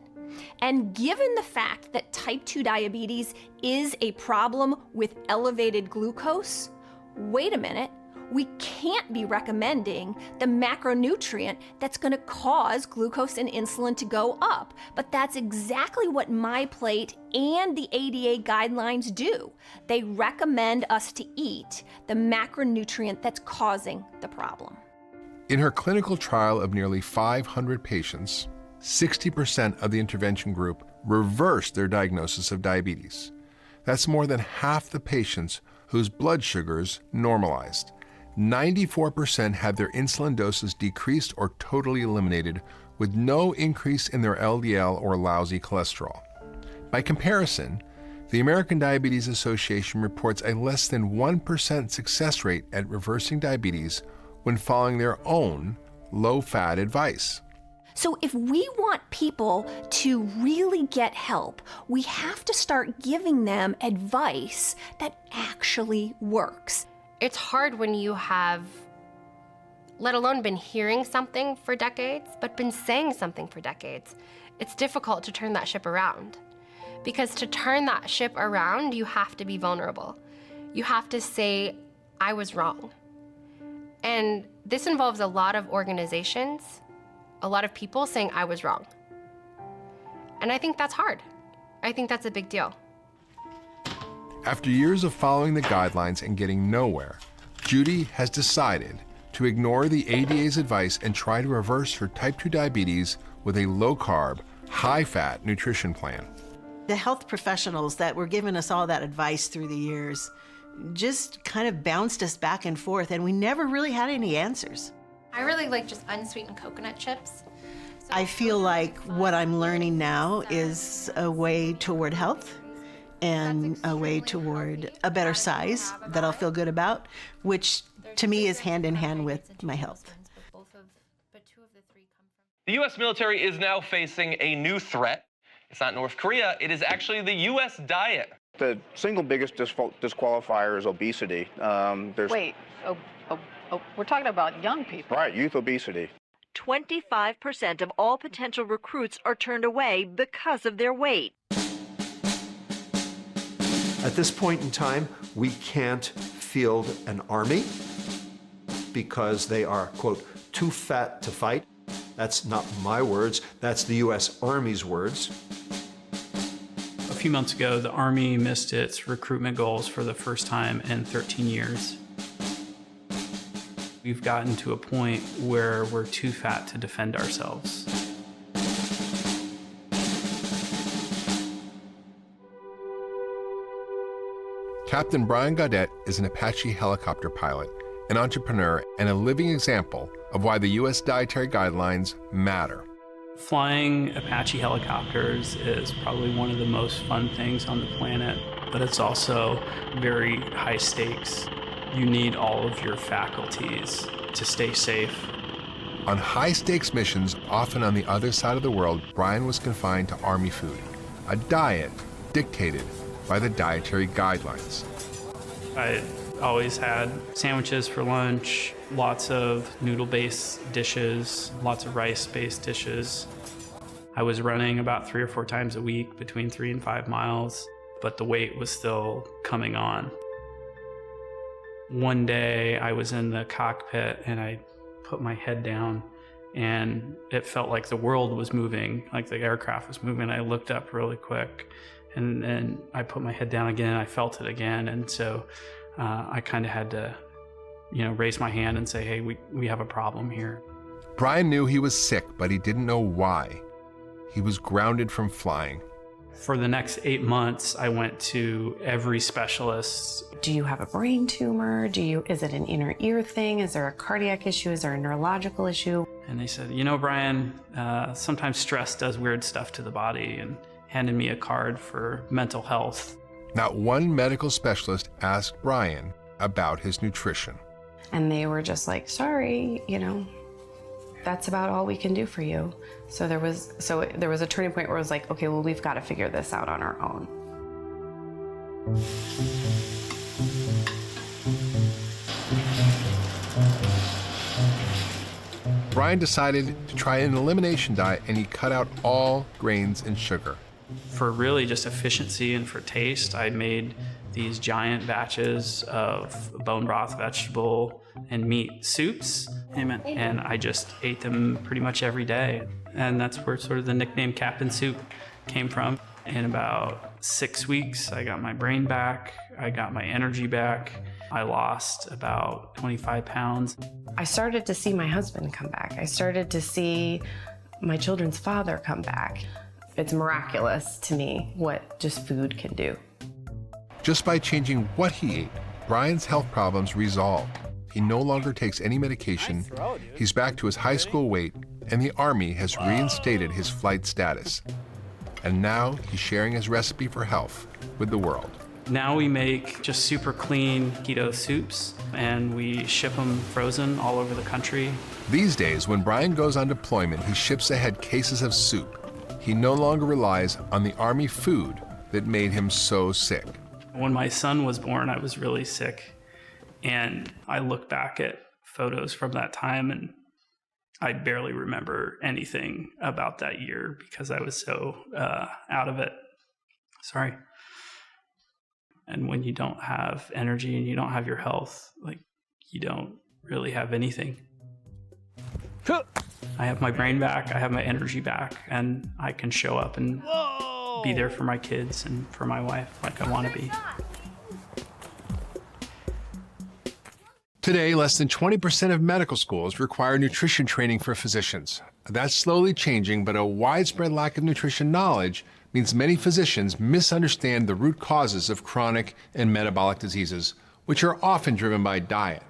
And given the fact that type 2 diabetes is a problem with elevated glucose, wait a minute, we can't be recommending the macronutrient that's going to cause glucose and insulin to go up. But that's exactly what MyPlate and the ADA guidelines do. They recommend us to eat the macronutrient that's causing the problem. In her clinical trial of nearly 500 patients, 60% of the intervention group reversed their diagnosis of diabetes. That's more than half the patients whose blood sugars normalized. 94% had their insulin doses decreased or totally eliminated, with no increase in their LDL or lousy cholesterol. By comparison, the American Diabetes Association reports a less than 1% success rate at reversing diabetes when following their own low-fat advice. So if we want people to really get help, we have to start giving them advice that actually works. It's hard when you have, let alone been hearing something for decades, but been saying something for decades. It's difficult to turn that ship around. Because to turn that ship around, you have to be vulnerable. You have to say, I was wrong. And this involves a lot of organizations, a lot of people saying I was wrong. And I think that's hard. I think that's a big deal. After years of following the guidelines and getting nowhere, Judy has decided to ignore the ADA's advice and try to reverse her type 2 diabetes with a low-carb, high-fat nutrition plan. The health professionals that were giving us all that advice through the years just kind of bounced us back and forth, and we never really had any answers. I really like just unsweetened coconut chips. I feel like what I'm learning now is a way toward health and a way toward a better size that I'll feel good about, which to me is hand in hand with my health. The U.S. military is now facing a new threat. It's not North Korea, it is actually the U.S. diet. The single biggest disqualifier is obesity. Wait, we're talking about young people. Right, youth obesity. 25% of all potential recruits are turned away because of their weight. At this point in time, we can't field an army because they are, quote, too fat to fight. That's not my words, that's the U.S. Army's words. A few months ago, the Army missed its recruitment goals for the first time in 13 years. We've gotten to a point where we're too fat to defend ourselves. Captain Brian Gaudette is an Apache helicopter pilot, an entrepreneur, and a living example of why the U.S. dietary guidelines matter. Flying Apache helicopters is probably one of the most fun things on the planet, but it's also very high stakes. You need all of your faculties to stay safe. On high-stakes missions, often on the other side of the world, Brian was confined to Army food, a diet dictated by the dietary guidelines. I always had sandwiches for lunch, lots of noodle-based dishes, lots of rice-based dishes. I was running about 3 or 4 times a week, between 3 and 5 miles, but the weight was still coming on. One day I was in the cockpit and I put my head down and it felt like the world was moving, like the aircraft was moving. I looked up really quick and then I put my head down again. I felt it again. And so I kind of had to, raise my hand and say, hey, we have a problem here. Brian knew he was sick, but he didn't know why. He was grounded from flying. For the next 8 months, I went to every specialist. Do you have a brain tumor? Is it an inner ear thing? Is there a cardiac issue? Is there a neurological issue? And they said, Brian, sometimes stress does weird stuff to the body, and handed me a card for mental health. Not one medical specialist asked Brian about his nutrition. And they were just like, sorry, that's about all we can do for you. So there was a turning point where it was like, okay, well, we've got to figure this out on our own. Brian decided to try an elimination diet, and he cut out all grains and sugar. For really just efficiency and for taste, I made these giant batches of bone broth, vegetable, and meat soups. Amen. And I just ate them pretty much every day. And that's where sort of the nickname Captain Soup came from. In about 6 weeks, I got my brain back. I got my energy back. I lost about 25 pounds. I started to see my husband come back. I started to see my children's father come back. It's miraculous to me what just food can do. Just by changing what he ate, Brian's health problems resolved. He no longer takes any medication. He's back to his high school weight, and the Army has reinstated his flight status. And now he's sharing his recipe for health with the world. Now we make just super clean keto soups, and we ship them frozen all over the country. These days, when Brian goes on deployment, he ships ahead cases of soup. He no longer relies on the Army food that made him so sick. When my son was born, I was really sick, and I look back at photos from that time, and I barely remember anything about that year because I was so out of it. Sorry. And when you don't have energy and you don't have your health, like, you don't really have anything. I have my brain back, I have my energy back, and I can show up and be there for my kids and for my wife like I want to be. Today, less than 20% of medical schools require nutrition training for physicians. That's slowly changing, but a widespread lack of nutrition knowledge means many physicians misunderstand the root causes of chronic and metabolic diseases, which are often driven by diet.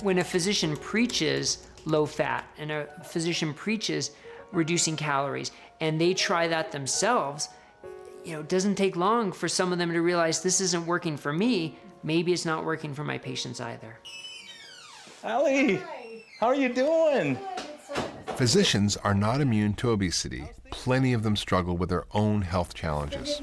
When a physician preaches low fat and a physician preaches reducing calories and they try that themselves, it doesn't take long for some of them to realize this isn't working for me. Maybe it's not working for my patients either. Allie, how are you doing? Physicians are not immune to obesity. Plenty of them struggle with their own health challenges.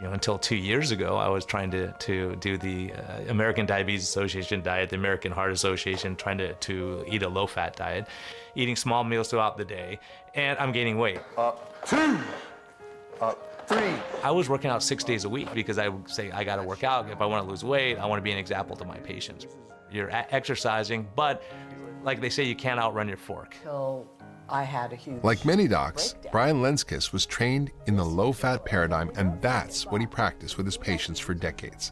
Until 2 years ago, I was trying to do the American Diabetes Association diet, the American Heart Association, trying to eat a low-fat diet, eating small meals throughout the day, and I'm gaining weight. Up 2, up 3. I was working out 6 days a week because I would say, I gotta work out. If I wanna lose weight, I wanna be an example to my patients. You're exercising, but like they say, you can't outrun your fork. So I had a huge Like many docs, Brian Lenskis was trained in the low-fat paradigm, and that's what he practiced with his patients for decades.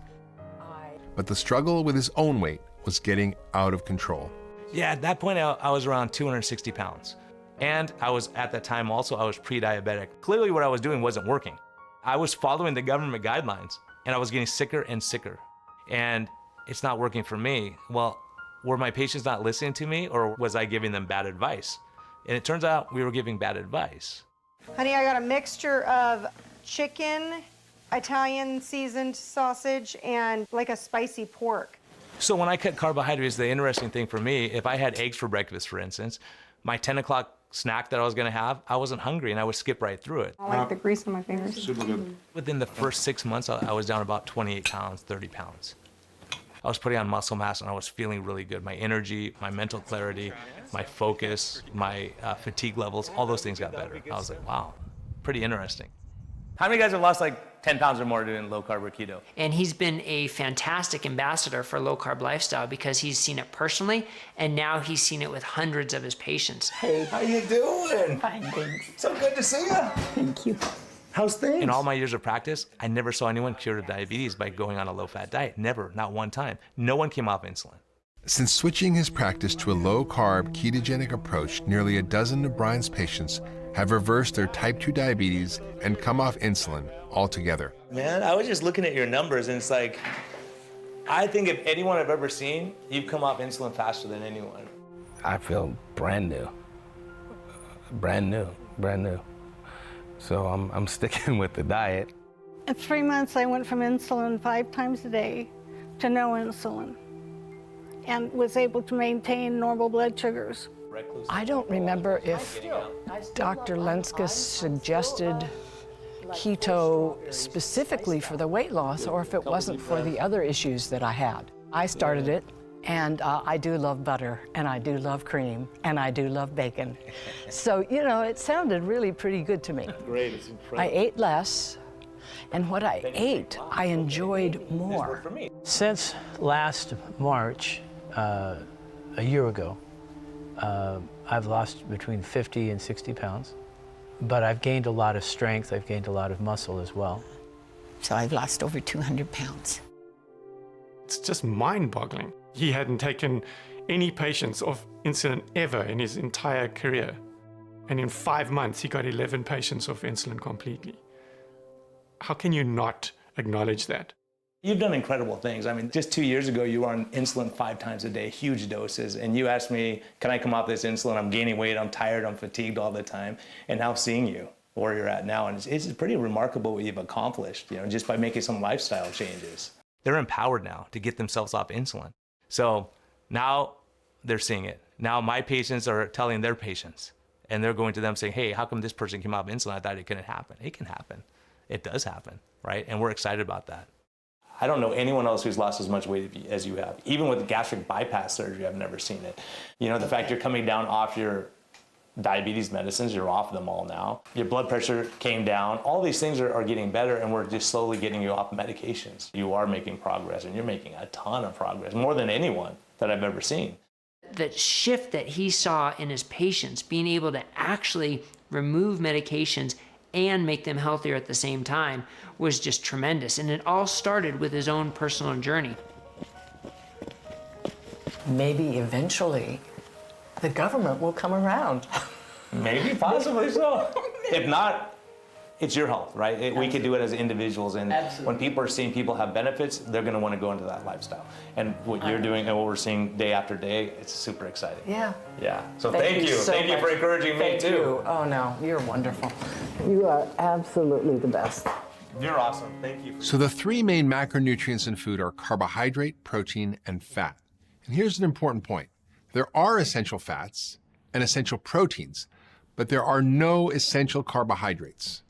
But the struggle with his own weight was getting out of control. Yeah, at that point, I was around 260 pounds. And I was, at that time also, I was pre-diabetic. Clearly what I was doing wasn't working. I was following the government guidelines, and I was getting sicker and sicker. And it's not working for me. Well, were my patients not listening to me, or was I giving them bad advice? And it turns out we were giving bad advice. Honey, I got a mixture of chicken, Italian seasoned sausage, and like a spicy pork. So when I cut carbohydrates, the interesting thing for me, if I had eggs for breakfast, for instance, my 10 o'clock snack that I was gonna have, I wasn't hungry and I would skip right through it. I like the grease on my fingers. Super good. Within the first 6 months, I was down about 28 pounds, 30 pounds. I was putting on muscle mass and I was feeling really good. My energy, my mental clarity, my focus, my fatigue levels, all those things got better. I was like, wow, pretty interesting. How many guys have lost like 10 pounds or more doing low carb or keto? And he's been a fantastic ambassador for low carb lifestyle because he's seen it personally, and now he's seen it with hundreds of his patients. Hey, how you doing? Fine, thanks. So good to see you. Thank you. How's things? In all my years of practice, I never saw anyone cured of diabetes by going on a low-fat diet. Never, not one time. No one came off insulin. Since switching his practice to a low-carb, ketogenic approach, nearly a dozen of Brian's patients have reversed their type 2 diabetes and come off insulin altogether. Man, I was just looking at your numbers and it's like, I think if anyone I've ever seen, you've come off insulin faster than anyone. I feel brand new. Brand new, brand new. So I'm sticking with the diet. In 3 months, I went from insulin 5 times a day to no insulin and was able to maintain normal blood sugars. I don't remember if Dr. Lenskis suggested keto specifically for the weight loss or if it wasn't for the other issues that I had. I started it, and I do love butter, and I do love cream, and I do love bacon. So, it sounded really pretty good to me. Great, it's incredible. I ate less, and what I ate, I enjoyed more. Since last March, a year ago, I've lost between 50 and 60 pounds, but I've gained a lot of strength, I've gained a lot of muscle as well. So I've lost over 200 pounds. It's just mind-boggling. He hadn't taken any patients off insulin ever in his entire career. And in 5 months, he got 11 patients off insulin completely. How can you not acknowledge that? You've done incredible things. I mean, just 2 years ago, you were on insulin 5 times a day, huge doses, and you asked me, can I come off this insulin? I'm gaining weight, I'm tired, I'm fatigued all the time. And now seeing you where you're at now, and it's pretty remarkable what you've accomplished, you know, just by making some lifestyle changes. They're empowered now to get themselves off insulin. So now they're seeing it. Now my patients are telling their patients, and they're going to them saying, hey, how come this person came off insulin? I thought it couldn't happen. It can happen. It does happen, right? And we're excited about that. I don't know anyone else who's lost as much weight as you have. Even with gastric bypass surgery, I've never seen it. You know, the fact you're coming down off your diabetes medicines, you're off them all now. Your blood pressure came down. All these things are getting better, and we're just slowly getting you off medications. You are making progress, and you're making a ton of progress, more than anyone that I've ever seen. The shift that he saw in his patients, being able to actually remove medications and make them healthier at the same time, was just tremendous. And it all started with his own personal journey. Maybe eventually the government will come around. Maybe, possibly so. If not, it's your health, right? We could do it as individuals, and when people are seeing people have benefits, they're going to want to go into that lifestyle. And what you're doing and what we're seeing day after day, it's super exciting. Yeah. Yeah. So thank you. So thank you for encouraging me too. You. Oh no, you're wonderful. You are absolutely the best. You're awesome. Thank you. So the 3 main macronutrients in food are carbohydrate, protein, and fat. And here's an important point. There are essential fats and essential proteins, but there are no essential carbohydrates.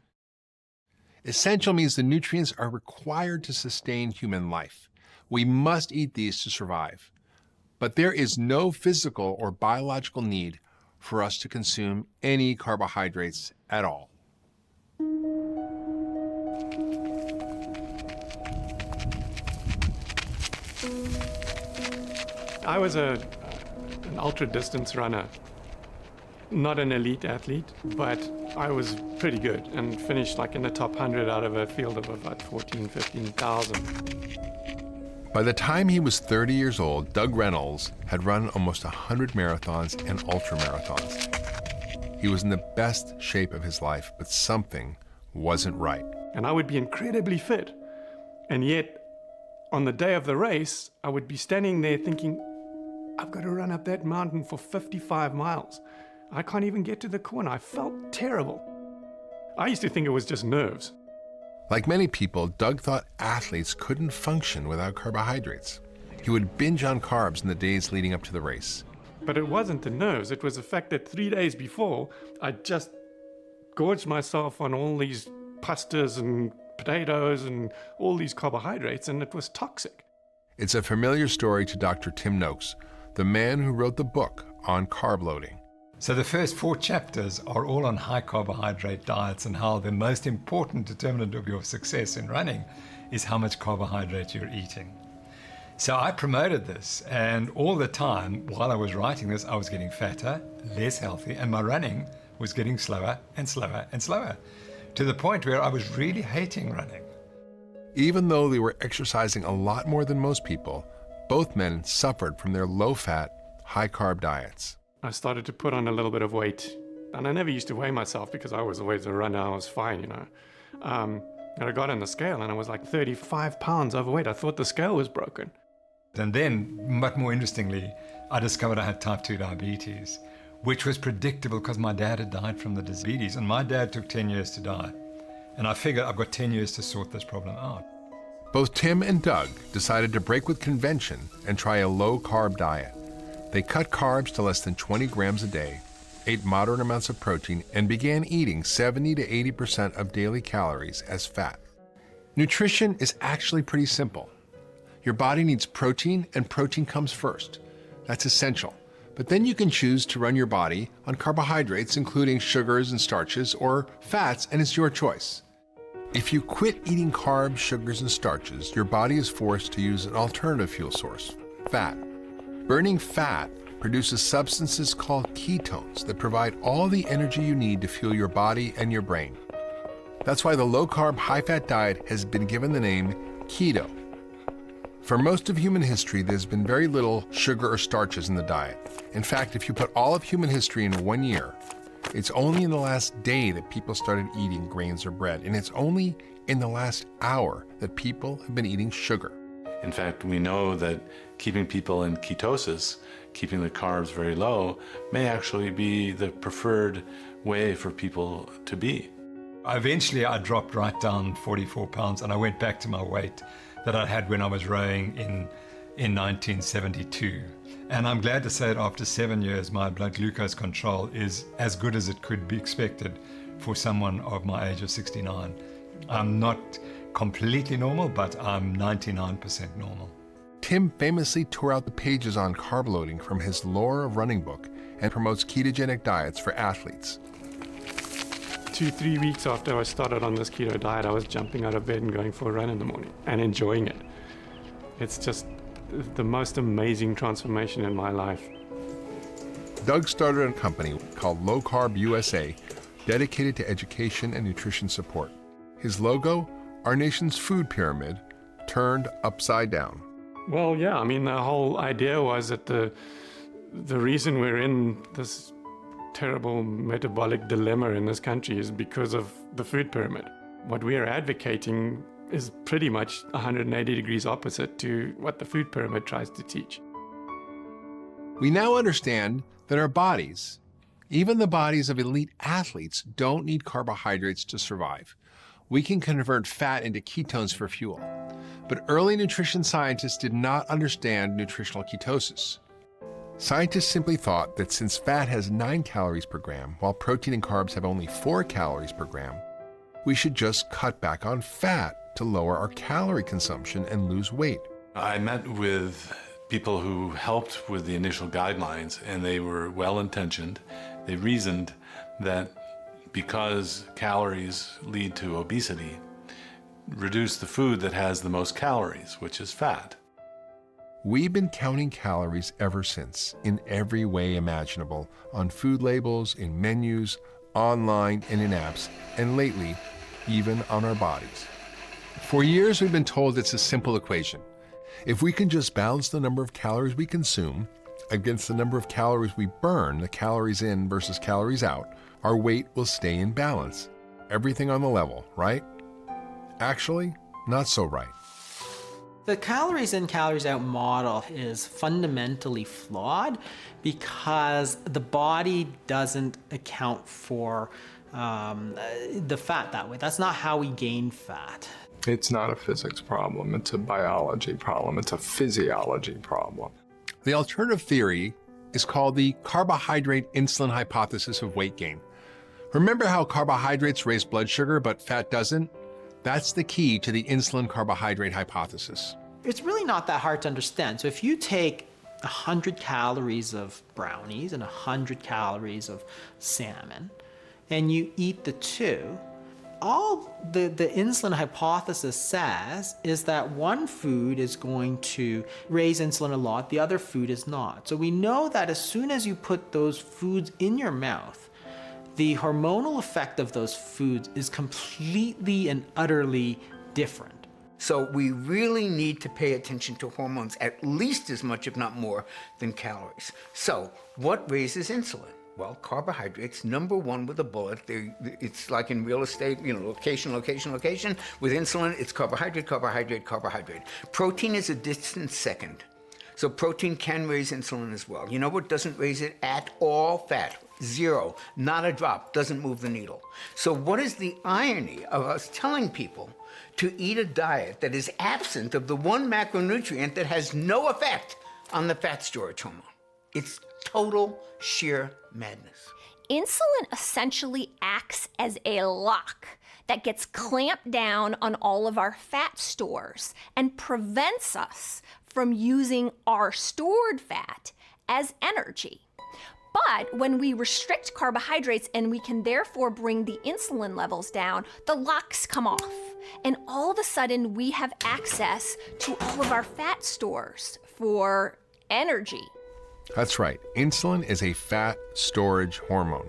Essential means the nutrients are required to sustain human life. We must eat these to survive. But there is no physical or biological need for us to consume any carbohydrates at all. I was an ultra-distance runner. Not an elite athlete, but I was pretty good and finished like in the top 100 out of a field of about 15,000. By the time he was 30 years old, Doug Reynolds had run almost 100 marathons and ultramarathons. He was in the best shape of his life, but something wasn't right. And I would be incredibly fit. And yet, on the day of the race, I would be standing there thinking, I've got to run up that mountain for 55 miles. I can't even get to the corner. I felt terrible. I used to think it was just nerves. Like many people, Doug thought athletes couldn't function without carbohydrates. He would binge on carbs in the days leading up to the race. But it wasn't the nerves. It was the fact that 3 days before, I just gorged myself on all these pastas and potatoes and all these carbohydrates, and it was toxic. It's a familiar story to Dr. Tim Noakes, the man who wrote the book on carb loading. So the first 4 chapters are all on high carbohydrate diets and how the most important determinant of your success in running is how much carbohydrate you're eating. So I promoted this, and all the time while I was writing this, I was getting fatter, less healthy, and my running was getting slower and slower and slower, to the point where I was really hating running. Even though they were exercising a lot more than most people, both men suffered from their low-fat, high-carb diets. I started to put on a little bit of weight, and I never used to weigh myself because I was always a runner. I was fine, you know. And I got on the scale, and I was like 35 pounds overweight. I thought the scale was broken. And then, much more interestingly, I discovered I had type 2 diabetes, which was predictable because my dad had died from the diabetes, and my dad took 10 years to die. And I figured I've got 10 years to sort this problem out. Both Tim and Doug decided to break with convention and try a low-carb diet. They cut carbs to less than 20 grams a day, ate moderate amounts of protein, and began eating 70 to 80% of daily calories as fat. Nutrition is actually pretty simple. Your body needs protein, and protein comes first. That's essential. But then you can choose to run your body on carbohydrates, including sugars and starches, or fats, and it's your choice. If you quit eating carbs, sugars, and starches, your body is forced to use an alternative fuel source, fat. Burning fat produces substances called ketones that provide all the energy you need to fuel your body and your brain. That's why the low-carb, high-fat diet has been given the name keto. For most of human history, there's been very little sugar or starches in the diet. In fact, if you put all of human history in 1 year, it's only in the last day that people started eating grains or bread, and it's only in the last hour that people have been eating sugar. In fact, we know that keeping people in ketosis, keeping the carbs very low, may actually be the preferred way for people to be. Eventually, I dropped right down 44 pounds and I went back to my weight that I had when I was rowing in 1972. And I'm glad to say that after 7 years, my blood glucose control is as good as it could be expected for someone of my age of 69. I'm not completely normal, but I'm 99% normal. Tim famously tore out the pages on carb loading from his Lore of Running book and promotes ketogenic diets for athletes. 2-3 weeks after I started on this keto diet, I was jumping out of bed and going for a run in the morning and enjoying it. It's just the most amazing transformation in my life. Doug started a company called Low Carb USA, dedicated to education and nutrition support. His logo, our nation's food pyramid, turned upside down. Well, yeah, I mean, the whole idea was that the reason we're in this terrible metabolic dilemma in this country is because of the food pyramid. What we are advocating is pretty much 180 degrees opposite to what the food pyramid tries to teach. We now understand that our bodies, even the bodies of elite athletes, don't need carbohydrates to survive. We can convert fat into ketones for fuel. But early nutrition scientists did not understand nutritional ketosis. Scientists simply thought that since fat has 9 calories per gram, while protein and carbs have only 4 calories per gram, we should just cut back on fat to lower our calorie consumption and lose weight. I met with people who helped with the initial guidelines, and they were well-intentioned. They reasoned that because calories lead to obesity, reduce the food that has the most calories, which is fat. We've been counting calories ever since, in every way imaginable, on food labels, in menus, online, and in apps, and lately, even on our bodies. For years, we've been told it's a simple equation. If we can just balance the number of calories we consume against the number of calories we burn, the calories in versus calories out, our weight will stay in balance. Everything on the level, right? Actually, not so right. The calories in, calories out model is fundamentally flawed because the body doesn't account for the fat that way. That's not how we gain fat. It's not a physics problem, it's a biology problem, it's a physiology problem. The alternative theory is called the carbohydrate insulin hypothesis of weight gain. Remember how carbohydrates raise blood sugar but fat doesn't? That's the key to the insulin carbohydrate hypothesis. It's really not that hard to understand. So if you take 100 calories of brownies and 100 calories of salmon, and you eat the two, all the insulin hypothesis says is that one food is going to raise insulin a lot, the other food is not. So we know that as soon as you put those foods in your mouth, the hormonal effect of those foods is completely and utterly different. So we really need to pay attention to hormones at least as much, if not more, than calories. So what raises insulin? Well, carbohydrates, number one with a bullet. It's like in real estate, location, location, location. With insulin, it's carbohydrate, carbohydrate, carbohydrate. Protein is a distant second. So protein can raise insulin as well. You know what doesn't raise it at all? Fat. Zero. Not a drop. Doesn't move the needle. So what is the irony of us telling people to eat a diet that is absent of the one macronutrient that has no effect on the fat storage hormone? It's total sheer madness. Insulin essentially acts as a lock that gets clamped down on all of our fat stores and prevents us from using our stored fat as energy. But when we restrict carbohydrates and we can therefore bring the insulin levels down, the locks come off. And all of a sudden we have access to all of our fat stores for energy. That's right. Insulin is a fat storage hormone.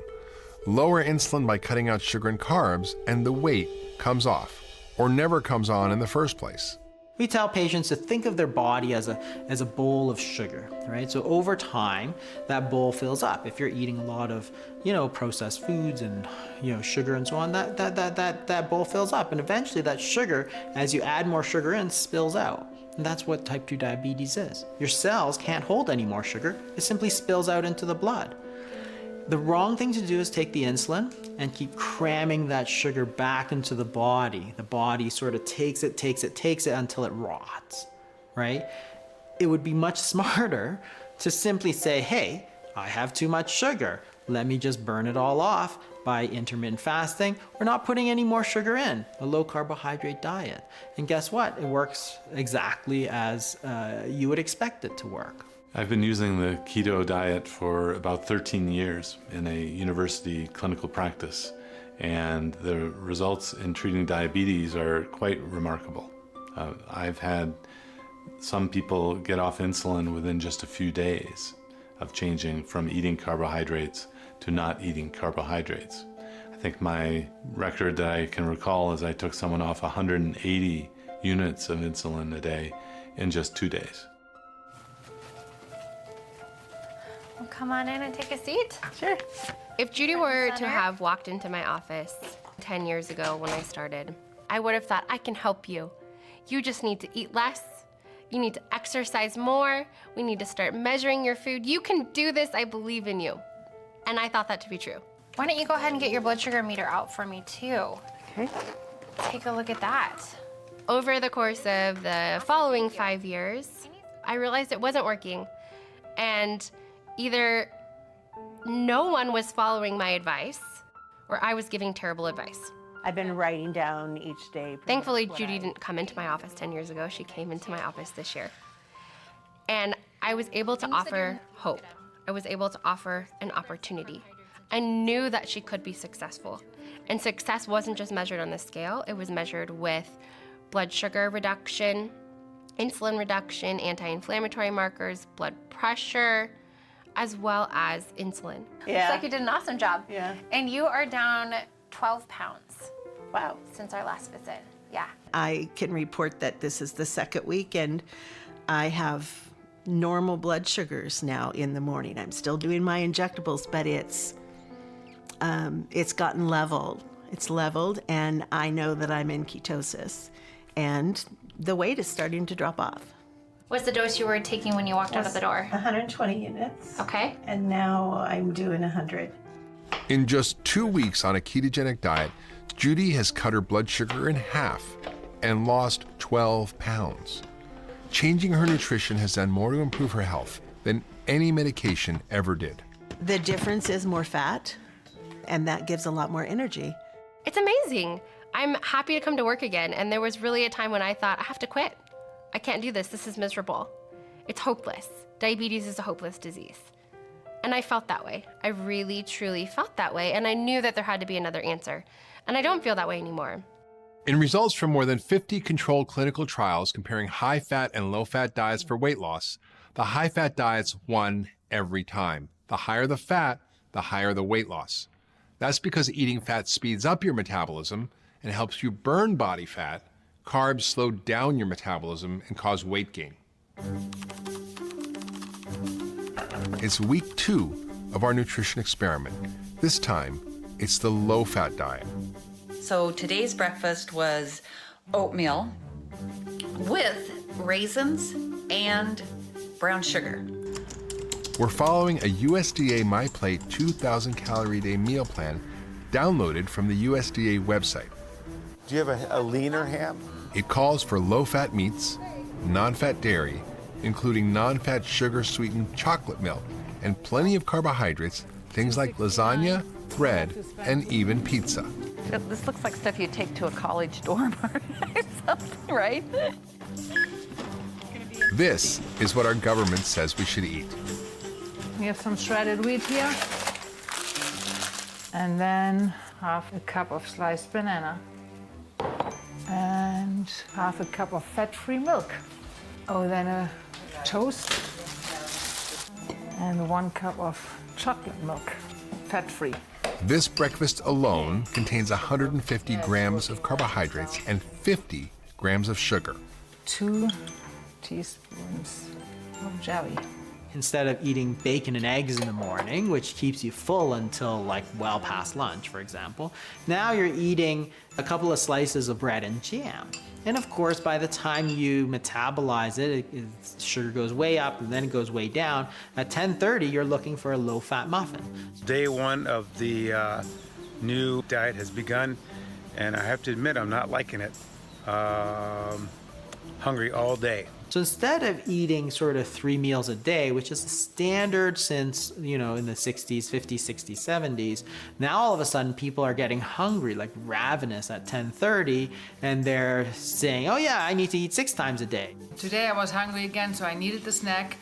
Lower insulin by cutting out sugar and carbs, and the weight comes off, or never comes on in the first place. We tell patients to think of their body as a bowl of sugar, right? So over time, that bowl fills up. If you're eating a lot of, processed foods and, sugar and so on, that bowl fills up. And eventually that sugar, as you add more sugar in, spills out. And that's what type 2 diabetes is. Your cells can't hold any more sugar. It simply spills out into the blood. The wrong thing to do is take the insulin and keep cramming that sugar back into the body. The body sort of takes it until it rots, right? It would be much smarter to simply say, hey, I have too much sugar. Let me just burn it all off by intermittent fasting or not putting any more sugar in, a low carbohydrate diet. And guess what? It works exactly as you would expect it to work. I've been using the keto diet for about 13 years in a university clinical practice, and the results in treating diabetes are quite remarkable. I've had some people get off insulin within just a few days of changing from eating carbohydrates to not eating carbohydrates. I think my record that I can recall is I took someone off 180 units of insulin a day in just 2 days. Well, come on in and take a seat. Sure. If Judy were to have walked into my office 10 years ago when I started, I would have thought, I can help you. You just need to eat less. You need to exercise more. We need to start measuring your food. You can do this. I believe in you. And I thought that to be true. Why don't you go ahead and get your blood sugar meter out for me too? Okay. Take a look at that. Over the course of the following 5 years, I realized it wasn't working. And either no one was following my advice or I was giving terrible advice. I've been writing down each day. Thankfully, Judy didn't come into my office 10 years ago. She came into my office this year. And I was able to offer hope. I was able to offer an opportunity. I knew that she could be successful. And success wasn't just measured on the scale, it was measured with blood sugar reduction, insulin reduction, anti-inflammatory markers, blood pressure, as well as insulin. Yeah. Looks like you did an awesome job. Yeah. And you are down 12 pounds. Wow. Since our last visit. Yeah. I can report that this is the second week and I have normal blood sugars now in the morning. I'm still doing my injectables, but it's gotten leveled. It's leveled and I know that I'm in ketosis and the weight is starting to drop off. What's the dose you were taking when you walked out of the door? 120 units. Okay. And now I'm doing 100. In just 2 weeks on a ketogenic diet, Judy has cut her blood sugar in half and lost 12 pounds. Changing her nutrition has done more to improve her health than any medication ever did. The difference is more fat, and that gives a lot more energy. It's amazing. I'm happy to come to work again, and there was really a time when I thought, I have to quit. I can't do this. This is miserable. It's hopeless. Diabetes is a hopeless disease. And I felt that way. I really, truly felt that way, and I knew that there had to be another answer. And I don't feel that way anymore. In results from more than 50 controlled clinical trials comparing high-fat and low-fat diets for weight loss, the high-fat diets won every time. The higher the fat, the higher the weight loss. That's because eating fat speeds up your metabolism and helps you burn body fat. Carbs slow down your metabolism and cause weight gain. It's week 2 of our nutrition experiment. This time, it's the low-fat diet. So today's breakfast was oatmeal with raisins and brown sugar. We're following a USDA MyPlate 2,000 calorie a day meal plan downloaded from the USDA website. Do you have a leaner ham? It calls for low-fat meats, non-fat dairy, including non-fat sugar-sweetened chocolate milk, and plenty of carbohydrates, things like lasagna, bread, and even pizza. This looks like stuff you take to a college dorm or something, right? This is what our government says we should eat. We have some shredded wheat here. And then half a cup of sliced banana. And half a cup of fat-free milk. Oh, then a toast. And 1 cup of chocolate milk, fat-free. This breakfast alone contains 150 grams of carbohydrates and 50 grams of sugar. 2 teaspoons of jelly. Instead of eating bacon and eggs in the morning, which keeps you full until like well past lunch, for example, now you're eating a couple of slices of bread and jam. And of course, by the time you metabolize it, sugar goes way up and then it goes way down. At 10:30, you're looking for a low-fat muffin. Day one of the new diet has begun, and I have to admit I'm not liking it. Hungry all day. So instead of eating sort of 3 meals a day, which is the standard since, in the 60s, 50s, 60s, 70s, now all of a sudden people are getting hungry, like ravenous at 10:30, and they're saying, oh yeah, I need to eat 6 times a day. Today I was hungry again, so I needed the snack,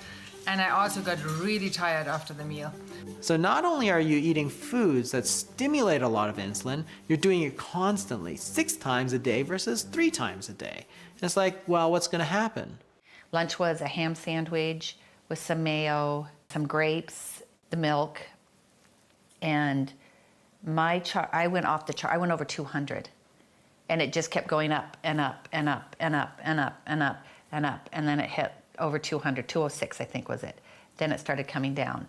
and I also got really tired after the meal. So not only are you eating foods that stimulate a lot of insulin, you're doing it constantly, 6 times a day versus 3 times a day. It's like, well, what's going to happen? Lunch was a ham sandwich with some mayo, some grapes, the milk, and I went off the chart. I went over 200, and it just kept going up and up and up and up and up and up and up, and then it hit over 200, 206 I think was it. Then it started coming down.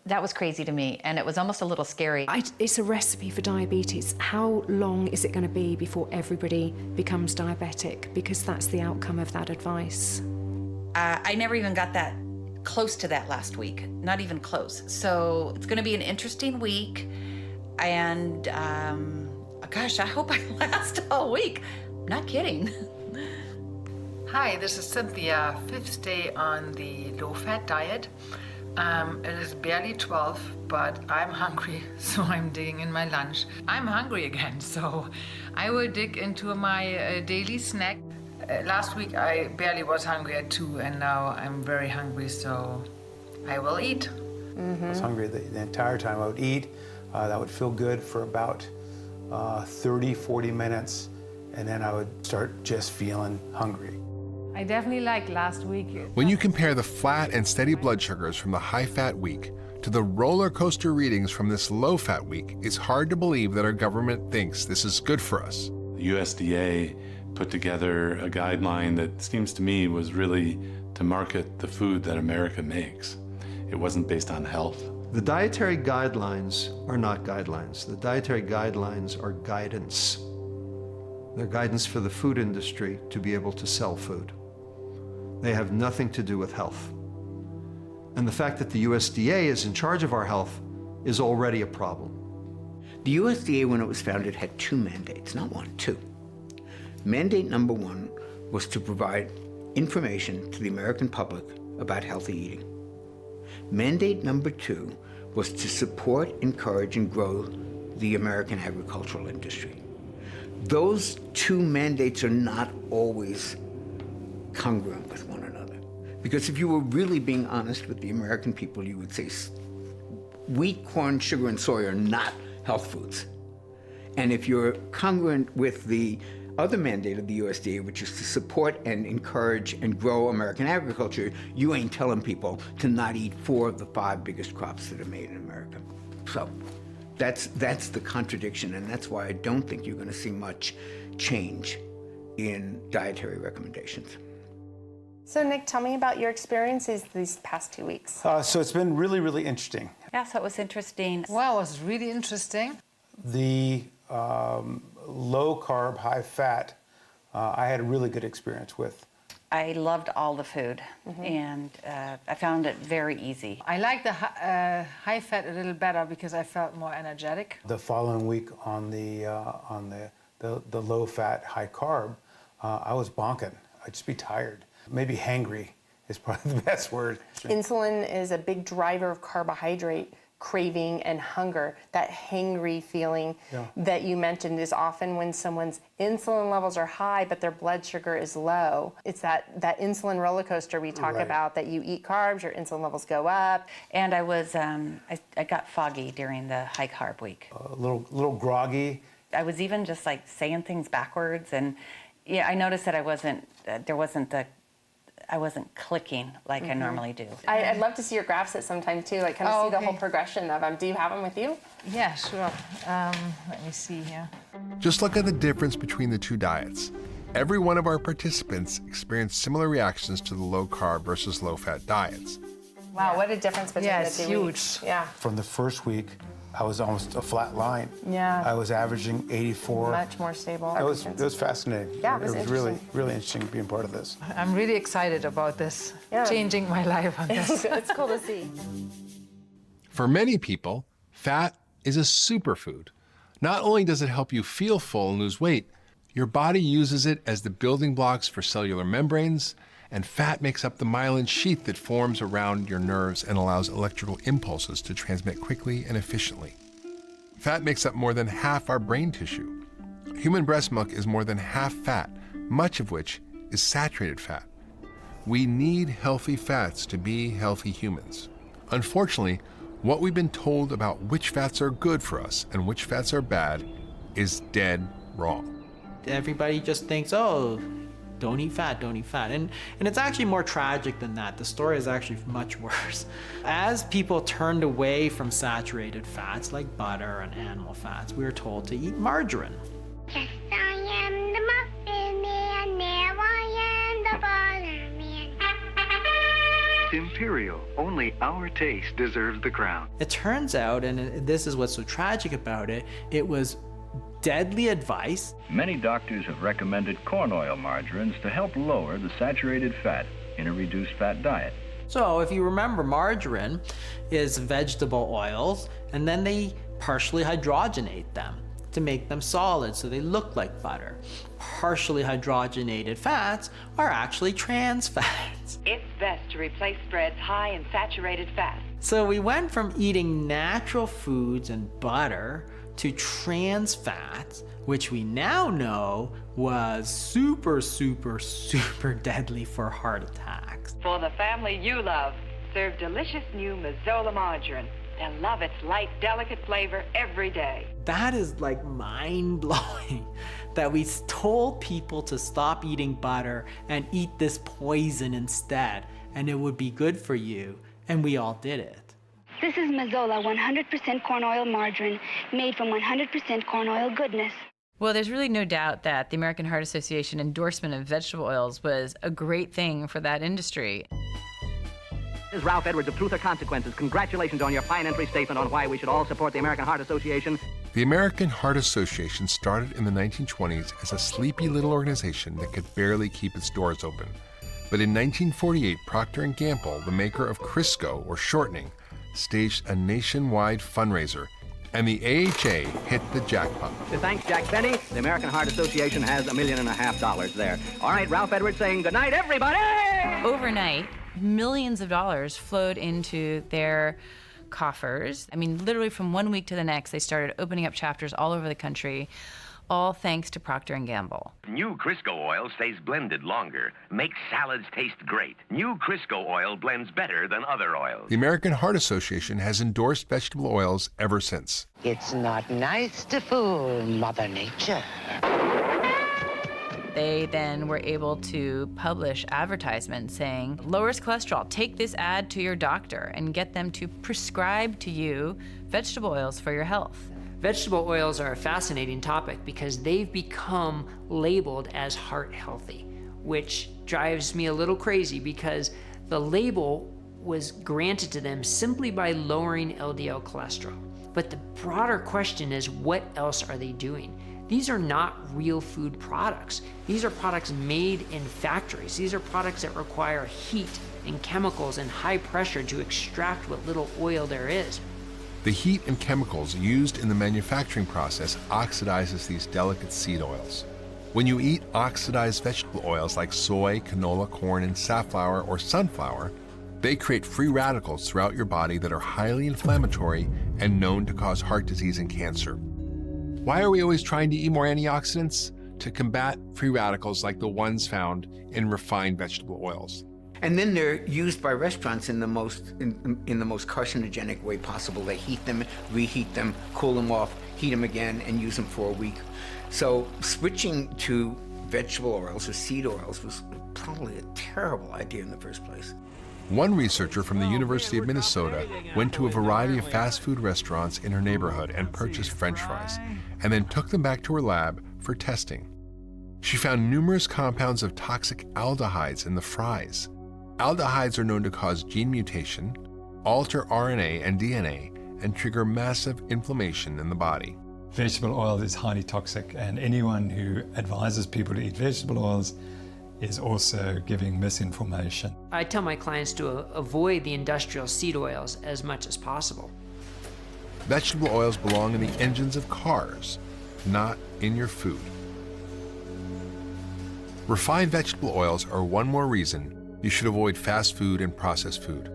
That was crazy to me, and it was almost a little scary. It's a recipe for diabetes. How long is it going to be before everybody becomes diabetic? Because that's the outcome of that advice. I never even got that close to that last week, not even close. So it's going to be an interesting week, and gosh, I hope I last all week. Not kidding. Hi, this is Cynthia, 5th day on the low-fat diet. It is barely 12, but I'm hungry, so I'm digging in my lunch. I'm hungry again, so I will dig into my daily snack. Last week I barely was hungry at 2, and now I'm very hungry, so I will eat. I was hungry the entire time. I would eat. That would feel good for about 30, 40 minutes, and then I would start just feeling hungry. I definitely like last week. When you compare the flat and steady blood sugars from the high-fat week to the roller coaster readings from this low-fat week, it's hard to believe that our government thinks this is good for us. The USDA put together a guideline that seems to me was really to market the food that America makes. It wasn't based on health. The dietary guidelines are not guidelines. The dietary guidelines are guidance. They're guidance for the food industry to be able to sell food. They have nothing to do with health. And the fact that the USDA is in charge of our health is already a problem. The USDA, when it was founded, had 2 mandates, not 1, 2. Mandate number 1 was to provide information to the American public about healthy eating. Mandate number 2 was to support, encourage, and grow the American agricultural industry. Those 2 mandates are not always congruent with one another. Because if you were really being honest with the American people, you would say wheat, corn, sugar, and soy are not health foods. And if you're congruent with the other mandate of the USDA, which is to support and encourage and grow American agriculture, you ain't telling people to not eat 4 of the 5 biggest crops that are made in America. So that's the contradiction, and that's why I don't think you're going to see much change in dietary recommendations. So Nick, tell me about your experiences these past 2 weeks. So it's been really, really interesting. Yeah, so it was interesting. Wow, it was really interesting. The low-carb, high-fat, I had a really good experience with. I loved all the food, and I found it very easy. I like the high fat a little better because I felt more energetic. The following week on the low-fat, high-carb, I was bonking. I'd just be tired. Maybe hangry is probably the best word. Insulin is a big driver of carbohydrate craving and hunger. That hangry feeling that you mentioned is often when someone's insulin levels are high but their blood sugar is low. It's that insulin roller coaster we talk about, that you eat carbs, your insulin levels go up. And I was, I got foggy during the high carb week. A little groggy. I was even just like saying things backwards, and yeah, I noticed that I wasn't clicking like I normally do. I'd love to see your graphs at some time too, like kind of see the whole progression of them. Do you have them with you? Yeah, sure. Let me see here. Just look at the difference between the 2 diets. every one of our participants experienced similar reactions to the low-carb versus low-fat diets. Wow, what a difference between Yeah, the it's 2 huge. weeks. Yeah. From the first week, I was almost a flat line. Yeah. I was averaging 84. Much more stable. It was fascinating. Yeah, it was really, interesting. really interesting being part of this. I'm really excited about this, Yeah. changing my life on this. It's cool to see. For many people, fat is a superfood. Not only does it help you feel full and lose weight, your body uses it as the building blocks for cellular membranes, and fat makes up the myelin sheath that forms around your nerves and allows electrical impulses to transmit quickly and efficiently. Fat makes up more than half our brain tissue. Human breast milk is more than half fat, much of which is saturated fat. We need healthy fats to be healthy humans. Unfortunately, what we've been told about which fats are good for us and which fats are bad is dead wrong. Everybody just thinks, oh, don't eat fat, don't eat fat. And it's actually more tragic than that. The story is actually much worse. As people turned away from saturated fats like butter and animal fats, we were told to eat margarine. Yes, I am the muffin man, now I am the butter man. Imperial, only our taste deserves the crown. It turns out, and this is what's so tragic about it, it was deadly advice. Many doctors have recommended corn oil margarines to help lower the saturated fat in a reduced fat diet. So if you remember, margarine is vegetable oils, and then they partially hydrogenate them to make them solid so they look like butter. Partially hydrogenated fats are actually trans fats. It's best to replace spreads high in saturated fat. So we went from eating natural foods and butter to trans fats, which we now know was super, super, super deadly for heart attacks. For the family you love, serve delicious new Mazola margarine. They'll love its light, delicate flavor every day. That is like mind-blowing that we told people to stop eating butter and eat this poison instead, and it would be good for you, and we all did it. This is Mazola 100% corn oil margarine, made from 100% corn oil goodness. Well, there's really no doubt that the American Heart Association endorsement of vegetable oils was a great thing for that industry. This is Ralph Edwards of Truth or Consequences. Congratulations on your fine entry statement on why we should all support the American Heart Association. The American Heart Association started in the 1920s as a sleepy little organization that could barely keep its doors open. But in 1948, Procter & Gamble, the maker of Crisco, or shortening, staged a nationwide fundraiser, and the AHA hit the jackpot. Thanks, Jack Benny. The American Heart Association has $1.5 million there. All right, Ralph Edwards saying good night, everybody! Overnight, millions of dollars flowed into their coffers. I mean, literally from one week to the next, they started opening up chapters all over the country, all thanks to Procter & Gamble. New Crisco oil stays blended longer, makes salads taste great. New Crisco oil blends better than other oils. The American Heart Association has endorsed vegetable oils ever since. It's not nice to fool Mother Nature. They then were able to publish advertisements saying, lowers cholesterol, take this ad to your doctor and get them to prescribe to you vegetable oils for your health. Vegetable oils are a fascinating topic because they've become labeled as heart healthy, which drives me a little crazy because the label was granted to them simply by lowering LDL cholesterol. But the broader question is, what else are they doing? These are not real food products. These are products made in factories. These are products that require heat and chemicals and high pressure to extract what little oil there is. The heat and chemicals used in the manufacturing process oxidizes these delicate seed oils. When you eat oxidized vegetable oils like soy, canola, corn, and safflower or sunflower, they create free radicals throughout your body that are highly inflammatory and known to cause heart disease and cancer. Why are we always trying to eat more antioxidants? To combat free radicals like the ones found in refined vegetable oils. And then they're used by restaurants in the most carcinogenic way possible. They heat them, reheat them, cool them off, heat them again, and use them for a week. So switching to vegetable oils or seed oils was probably a terrible idea in the first place. One researcher from the University of Minnesota went to a variety of fast food restaurants in her neighborhood and purchased French fries, and then took them back to her lab for testing. She found numerous compounds of toxic aldehydes in the fries. Aldehydes are known to cause gene mutation, alter RNA and DNA, and trigger massive inflammation in the body. Vegetable oil is highly toxic, and anyone who advises people to eat vegetable oils is also giving misinformation. I tell my clients to avoid the industrial seed oils as much as possible. Vegetable oils belong in the engines of cars, not in your food. Refined vegetable oils are one more reason you should avoid fast food and processed food.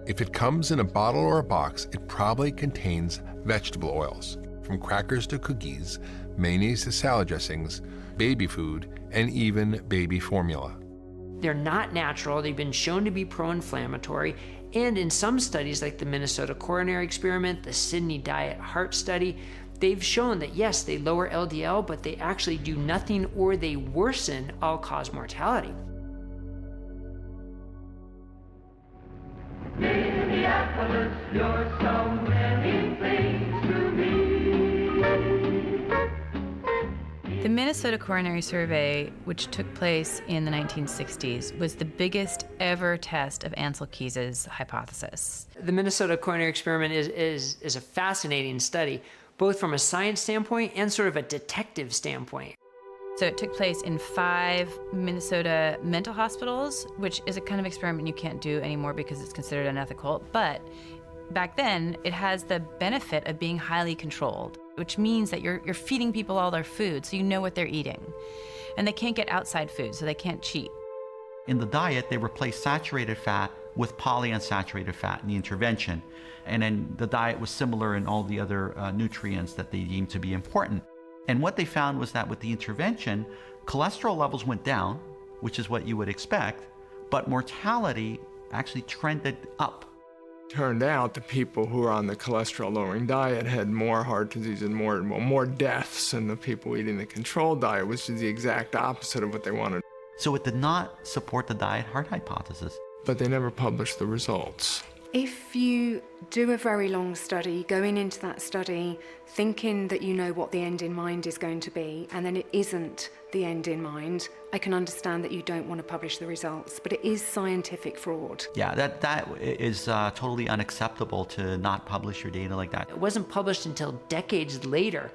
If it comes in a bottle or a box, it probably contains vegetable oils, from crackers to cookies, mayonnaise to salad dressings, baby food, and even baby formula. They're not natural, they've been shown to be pro-inflammatory, and in some studies like the Minnesota coronary experiment, the Sydney diet heart study, they've shown that yes, they lower LDL, but they actually do nothing or they worsen all-cause mortality. Minneapolis, you're so many things to me. The Minnesota Coronary Survey, which took place in the 1960s, was the biggest ever test of Ansel Keys' hypothesis. The Minnesota coronary experiment is a fascinating study, both from a science standpoint and sort of a detective standpoint. So it took place in 5 Minnesota mental hospitals, which is a kind of experiment you can't do anymore because it's considered unethical. But back then, it has the benefit of being highly controlled, which means that you're feeding people all their food, so you know what they're eating. And they can't get outside food, so they can't cheat. In the diet, they replaced saturated fat with polyunsaturated fat in the intervention. And then the diet was similar in all the other nutrients that they deemed to be important. And what they found was that with the intervention, cholesterol levels went down, which is what you would expect, but mortality actually trended up. Turned out the people who were on the cholesterol-lowering diet had more heart disease and more deaths than the people eating the controlled diet, which is the exact opposite of what they wanted. So it did not support the diet heart hypothesis. But they never published the results. If you do a very long study, going into that study thinking that you know what the end in mind is going to be, and then it isn't the end in mind, I can understand that you don't want to publish the results, but it is scientific fraud. Yeah, that is totally unacceptable to not publish your data like that. It wasn't published until decades later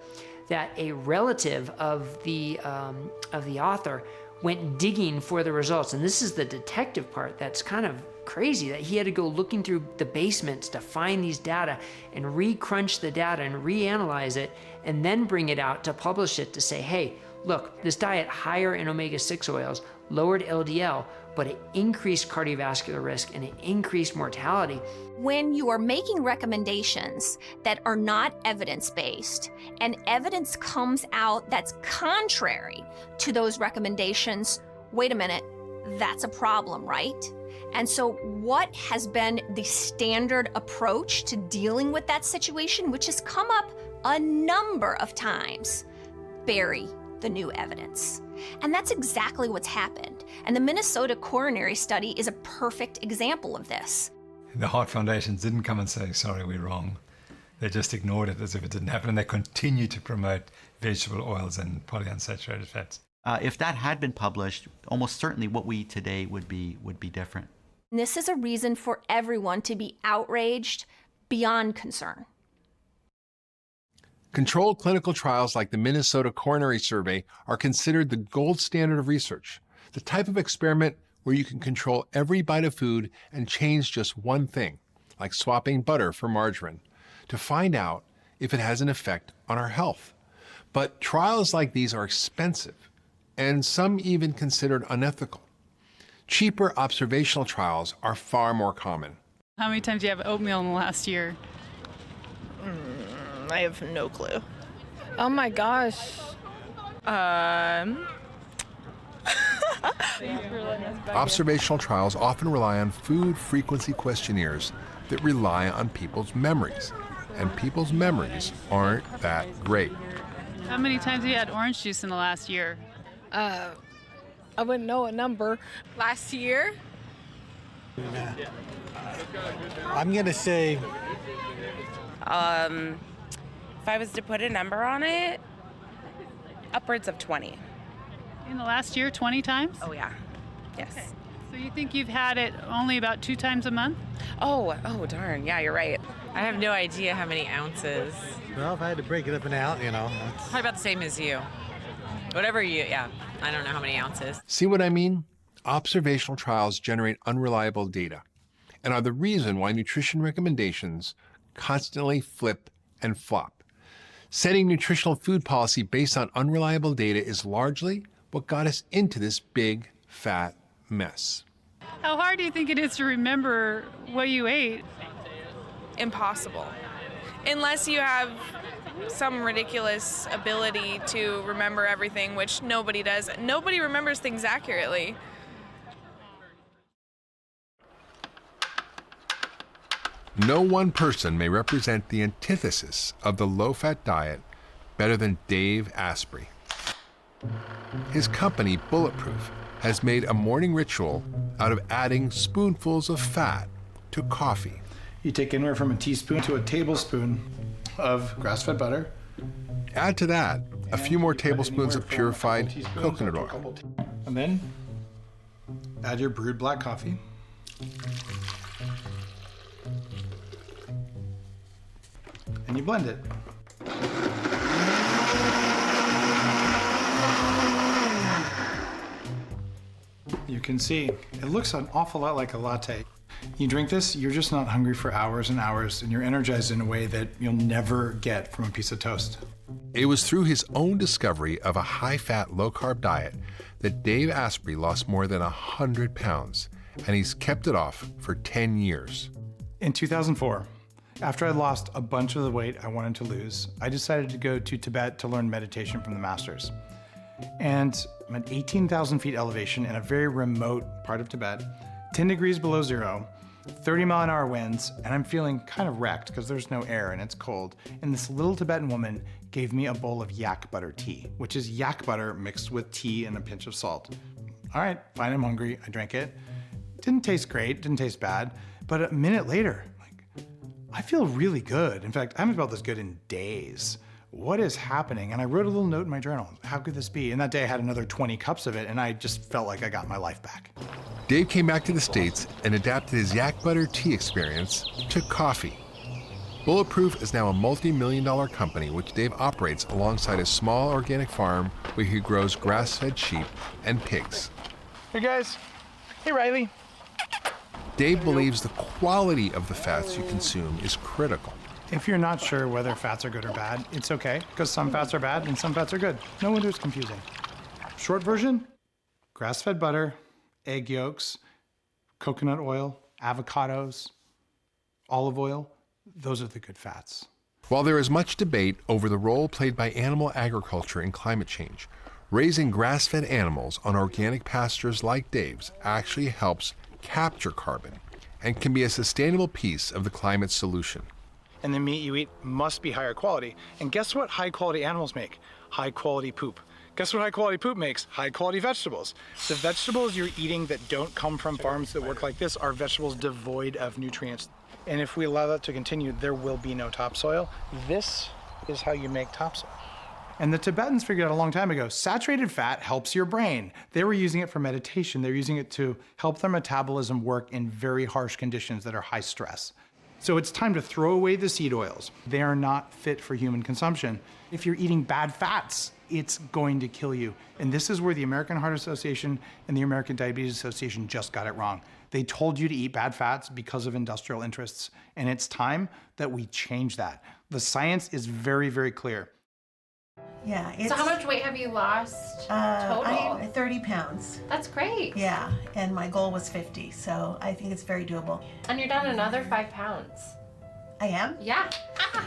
that a relative of the author went digging for the results. And this is the detective part that's kind of crazy, that he had to go looking through the basements to find these data and re-crunch the data and reanalyze it and then bring it out to publish it to say, hey, look, this diet higher in omega-6 oils lowered LDL, but it increased cardiovascular risk and it increased mortality. When you are making recommendations that are not evidence-based and evidence comes out that's contrary to those recommendations, wait a minute, that's a problem, right? And so what has been the standard approach to dealing with that situation, which has come up a number of times? Bury the new evidence. And that's exactly what's happened. And the Minnesota coronary study is a perfect example of this. The Heart Foundations didn't come and say, sorry, we're wrong. They just ignored it as if it didn't happen, and they continue to promote vegetable oils and polyunsaturated fats. If that had been published, almost certainly what we eat today would be different. And this is a reason for everyone to be outraged beyond concern. Controlled clinical trials like the Minnesota Coronary Survey are considered the gold standard of research, the type of experiment where you can control every bite of food and change just one thing, like swapping butter for margarine, to find out if it has an effect on our health. But trials like these are expensive, and some even considered unethical. Cheaper observational trials are far more common. How many times do you have oatmeal in the last year? I have no clue. Oh my gosh. Observational trials often rely on food frequency questionnaires that rely on people's memories, and people's memories aren't that great. How many times have you had orange juice in the last year? I wouldn't know a number. Last year? I'm gonna say, if I was to put a number on it, upwards of 20. In the last year, 20 times? Oh, yeah. Yes. Okay. So you think you've had it only about 2 times a month? Oh, darn. Yeah, you're right. I have no idea how many ounces. Well, if I had to break it up and out, Probably about the same as you. Whatever yeah. I don't know how many ounces. See what I mean? Observational trials generate unreliable data and are the reason why nutrition recommendations constantly flip and flop. Setting nutritional food policy based on unreliable data is largely what got us into this big, fat mess. How hard do you think it is to remember what you ate? Impossible. Unless you have some ridiculous ability to remember everything, which nobody does. Nobody remembers things accurately. No one person may represent the antithesis of the low-fat diet better than Dave Asprey. His company, Bulletproof, has made a morning ritual out of adding spoonfuls of fat to coffee. You take anywhere from a teaspoon to a tablespoon of grass-fed butter. Add to that a few more tablespoons of purified coconut oil. And then add your brewed black coffee. And you blend it. You can see it looks an awful lot like a latte. You drink this, you're just not hungry for hours and hours, and you're energized in a way that you'll never get from a piece of toast. It was through his own discovery of a high-fat, low-carb diet that Dave Asprey lost more than 100 pounds, and he's kept it off for 10 years. In 2004, after I lost a bunch of the weight I wanted to lose, I decided to go to Tibet to learn meditation from the masters. And I'm at 18,000 feet elevation in a very remote part of Tibet, 10 degrees below zero, 30-mile-an-hour winds, and I'm feeling kind of wrecked because there's no air and it's cold. And this little Tibetan woman gave me a bowl of yak butter tea, which is yak butter mixed with tea and a pinch of salt. All right, fine, I'm hungry. I drank it. Didn't taste great, didn't taste bad, but a minute later, I feel really good. In fact, I haven't felt this good in days. What is happening? And I wrote a little note in my journal. How could this be? And that day I had another 20 cups of it, and I just felt like I got my life back. Dave came back to the States and adapted his yak butter tea experience to coffee. Bulletproof is now a multi-million-dollar company which Dave operates alongside a small organic farm where he grows grass-fed sheep and pigs. Hey guys. Hey Riley. Dave believes the quality of the fats you consume is critical. If you're not sure whether fats are good or bad, it's okay, because some fats are bad and some fats are good. No wonder it's confusing. Short version, grass-fed butter, egg yolks, coconut oil, avocados, olive oil, those are the good fats. While there is much debate over the role played by animal agriculture in climate change, raising grass-fed animals on organic pastures like Dave's actually helps capture carbon and can be a sustainable piece of the climate solution. And the meat you eat must be higher quality. And guess what high quality animals make? High quality poop. Guess what high quality poop makes? High quality vegetables. The vegetables you're eating that don't come from farms that work like this are vegetables devoid of nutrients. And if we allow that to continue, there will be no topsoil. This is how you make topsoil. And the Tibetans figured out a long time ago, saturated fat helps your brain. They were using it for meditation. They're using it to help their metabolism work in very harsh conditions that are high stress. So it's time to throw away the seed oils. They are not fit for human consumption. If you're eating bad fats, it's going to kill you. And this is where the American Heart Association and the American Diabetes Association just got it wrong. They told you to eat bad fats because of industrial interests. And it's time that we change that. The science is very, very clear. Yeah. So how much weight have you lost total? I'm 30 pounds. That's great. Yeah, and my goal was 50, so I think it's very doable. And you're down another 5 pounds. I am? Yeah.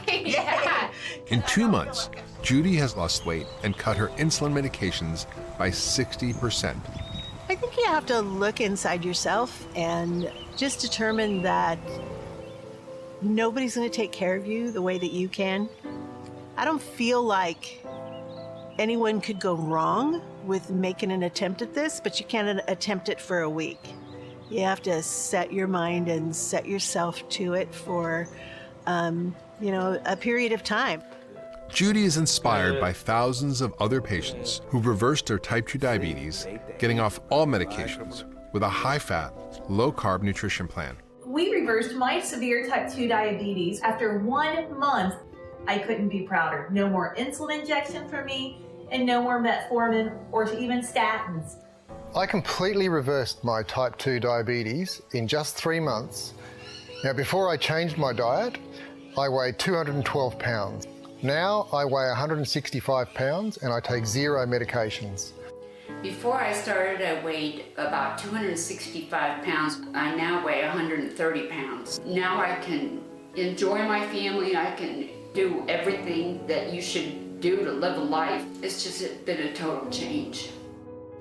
Yeah. In 2 months, Judy has lost weight and cut her insulin medications by 60%. I think you have to look inside yourself and just determine that nobody's going to take care of you the way that you can. I don't feel like anyone could go wrong with making an attempt at this, but you can't attempt it for a week. You have to set your mind and set yourself to it for, a period of time. Judy is inspired by thousands of other patients who've reversed their type 2 diabetes, getting off all medications with a high-fat, low-carb nutrition plan. We reversed my severe type 2 diabetes after 1 month. I couldn't be prouder. No more insulin injection for me, and no more metformin or even statins. I completely reversed my type 2 diabetes in just 3 months. Now, before I changed my diet, I weighed 212 pounds. Now I weigh 165 pounds and I take 0 medications. Before I started, I weighed about 265 pounds. I now weigh 130 pounds. Now I can enjoy my family. I can do everything that you should do to live a life. It's just been a total change.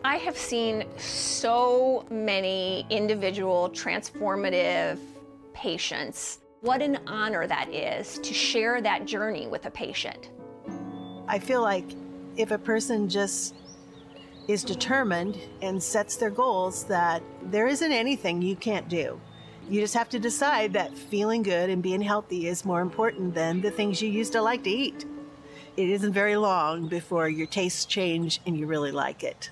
I have seen so many individual transformative patients. What an honor that is to share that journey with a patient. I feel like if a person just is determined and sets their goals, that there isn't anything you can't do. You just have to decide that feeling good and being healthy is more important than the things you used to like to eat. It isn't very long before your tastes change and you really like it.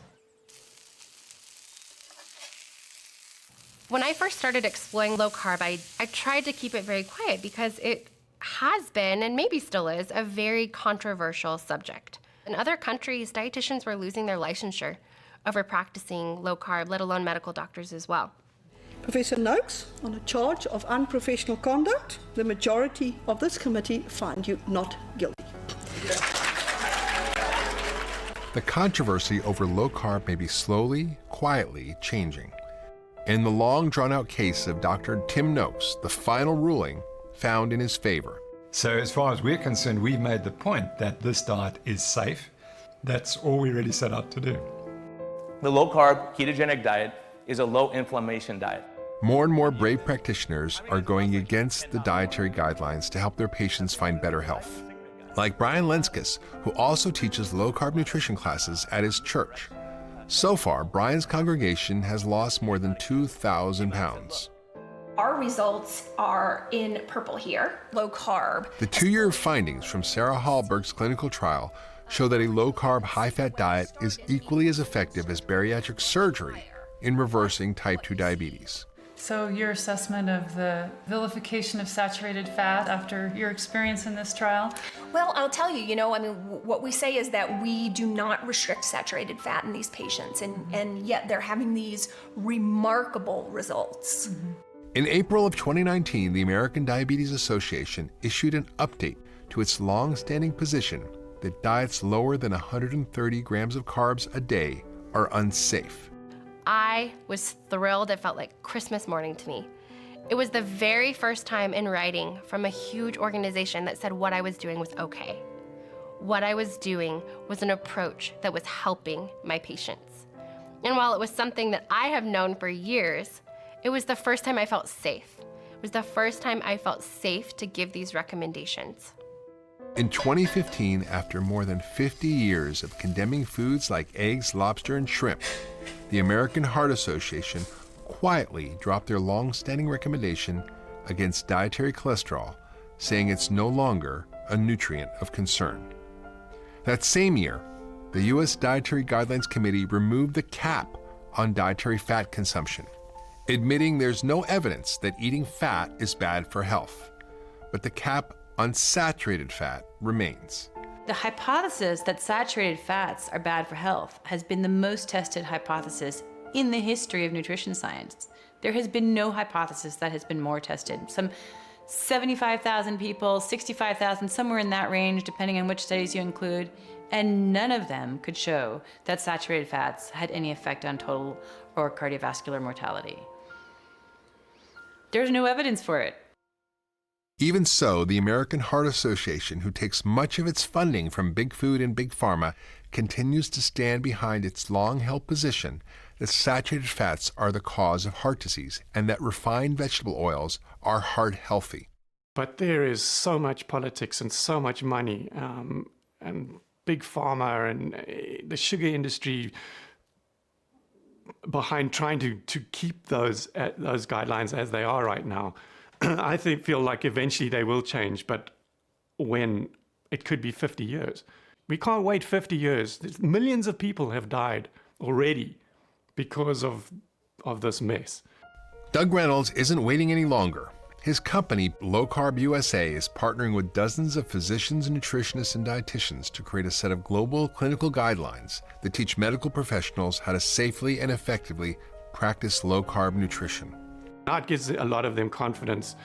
When I first started exploring low carb, I tried to keep it very quiet because it has been, and maybe still is, a very controversial subject. In other countries, dietitians were losing their licensure over practicing low carb, let alone medical doctors as well. Professor Noakes, on a charge of unprofessional conduct, the majority of this committee find you not guilty. The controversy over low carb may be slowly, quietly changing. In the long drawn-out case of Dr. Tim Noakes, the final ruling found in his favor. So as far as we're concerned, we've made the point that this diet is safe. That's all we really set out to do. The low-carb ketogenic diet is a low-inflammation diet. More and more brave practitioners are going against the dietary guidelines to help their patients find better health. Like Brian Lenskis, who also teaches low-carb nutrition classes at his church. So far, Brian's congregation has lost more than 2,000 pounds. Our results are in purple here, low carb. The 2-year findings from Sarah Hallberg's clinical trial show that a low-carb, high-fat diet is equally as effective as bariatric surgery in reversing type 2 diabetes. So your assessment of the vilification of saturated fat after your experience in this trial? Well, I'll tell you, what we say is that we do not restrict saturated fat in these patients, and yet they're having these remarkable results. In April of 2019, the American Diabetes Association issued an update to its long-standing position that diets lower than 130 grams of carbs a day are unsafe. I was thrilled. It felt like Christmas morning to me. It was the very first time in writing from a huge organization that said what I was doing was okay. What I was doing was an approach that was helping my patients. And while it was something that I have known for years, it was the first time I felt safe. It was the first time I felt safe to give these recommendations. In 2015, after more than 50 years of condemning foods like eggs, lobster, and shrimp, the American Heart Association quietly dropped their long-standing recommendation against dietary cholesterol, saying it's no longer a nutrient of concern. That same year, the U.S. Dietary Guidelines Committee removed the cap on dietary fat consumption, admitting there's no evidence that eating fat is bad for health. But the cap on saturated fat remains. The hypothesis that saturated fats are bad for health has been the most tested hypothesis in the history of nutrition science. There has been no hypothesis that has been more tested. Some 75,000 people, 65,000, somewhere in that range, depending on which studies you include, and none of them could show that saturated fats had any effect on total or cardiovascular mortality. There's no evidence for it. Even so, the American Heart Association, who takes much of its funding from big food and big pharma, continues to stand behind its long-held position that saturated fats are the cause of heart disease and that refined vegetable oils are heart healthy. But there is so much politics and so much money and big pharma and the sugar industry behind trying to keep those guidelines as they are right now. I feel like eventually they will change, but when it could be 50 years. We can't wait 50 years. Millions of people have died already because of this mess. Doug Reynolds isn't waiting any longer. His company, Low Carb USA, is partnering with dozens of physicians, nutritionists, and dietitians to create a set of global clinical guidelines that teach medical professionals how to safely and effectively practice low-carb nutrition. Now it gives a lot of them confidence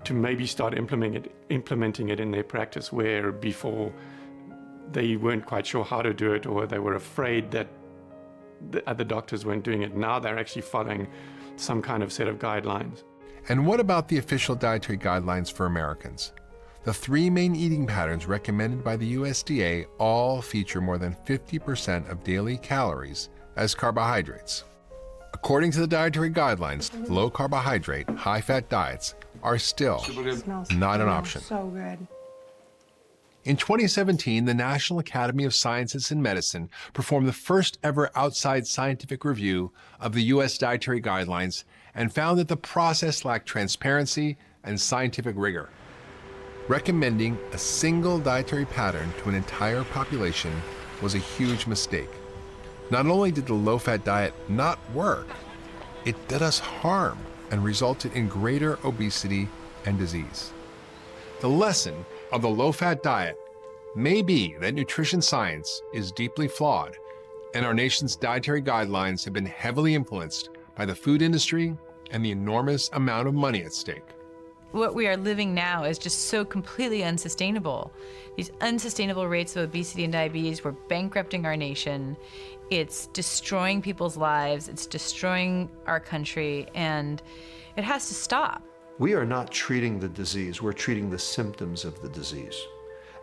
to maybe start implementing it in their practice, where before they weren't quite sure how to do it, or they were afraid that the other doctors weren't doing it. Now they're actually following some kind of set of guidelines. And what about the official dietary guidelines for Americans? The 3 main eating patterns recommended by the USDA all feature more than 50% of daily calories as carbohydrates. According to the dietary guidelines, low carbohydrate, high fat diets are still not an option. So good. In 2017, the National Academy of Sciences and Medicine performed the first ever outside scientific review of the U.S. dietary guidelines and found that the process lacked transparency and scientific rigor. Recommending a single dietary pattern to an entire population was a huge mistake. Not only did the low-fat diet not work, it did us harm and resulted in greater obesity and disease. The lesson of the low-fat diet may be that nutrition science is deeply flawed, and our nation's dietary guidelines have been heavily influenced by the food industry and the enormous amount of money at stake. What we are living now is just so completely unsustainable. These unsustainable rates of obesity and diabetes, we're bankrupting our nation. It's destroying people's lives, it's destroying our country, and it has to stop. We are not treating the disease, we're treating the symptoms of the disease.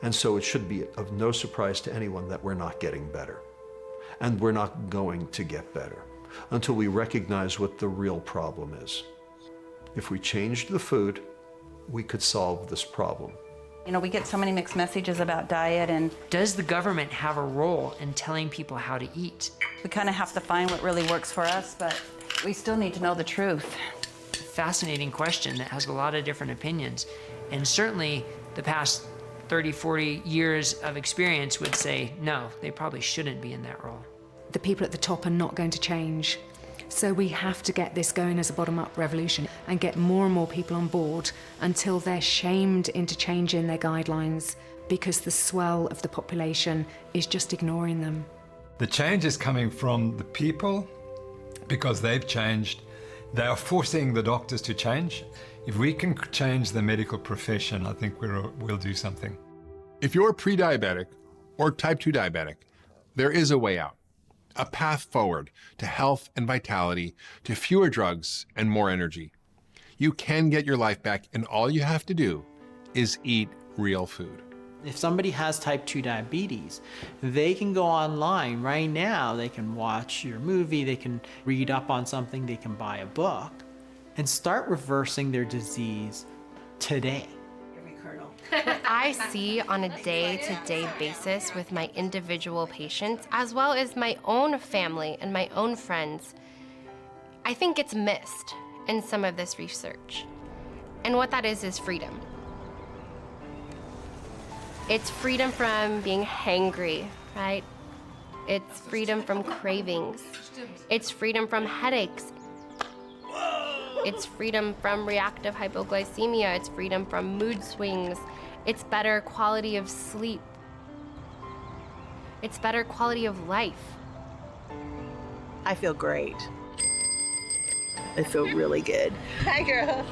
And so it should be of no surprise to anyone that we're not getting better. And we're not going to get better until we recognize what the real problem is. If we changed the food, we could solve this problem. You know, we get so many mixed messages about diet, and does the government have a role in telling people how to eat? we kind of have to find what really works for us, but we still need to know the truth. Fascinating question that has a lot of different opinions. And certainly the past 30, 40 years of experience would say, no, they probably shouldn't be in that role. The people at the top are not going to change. So we have to get this going as a bottom-up revolution and get more and more people on board until they're shamed into changing their guidelines because the swell of the population is just ignoring them. The change is coming from the people because they've changed. They are forcing the doctors to change. If we can change the medical profession, I think we'll do something. If you're pre-diabetic or type 2 diabetic, there is a way out. A path forward to health and vitality, to fewer drugs and more energy. You can get your life back, and all you have to do is eat real food. If somebody has type 2 diabetes, they can go online right now, they can watch your movie, they can read up on something, they can buy a book, and start reversing their disease today. What I see on a day-to-day basis with my individual patients, as well as my own family and my own friends, I think it's missed in some of this research. And what that is freedom. It's freedom from being hangry, right? It's freedom from cravings. It's freedom from headaches. It's freedom from reactive hypoglycemia. It's freedom from mood swings. It's better quality of sleep. It's better quality of life. I feel great. I feel really good. Hi, girl.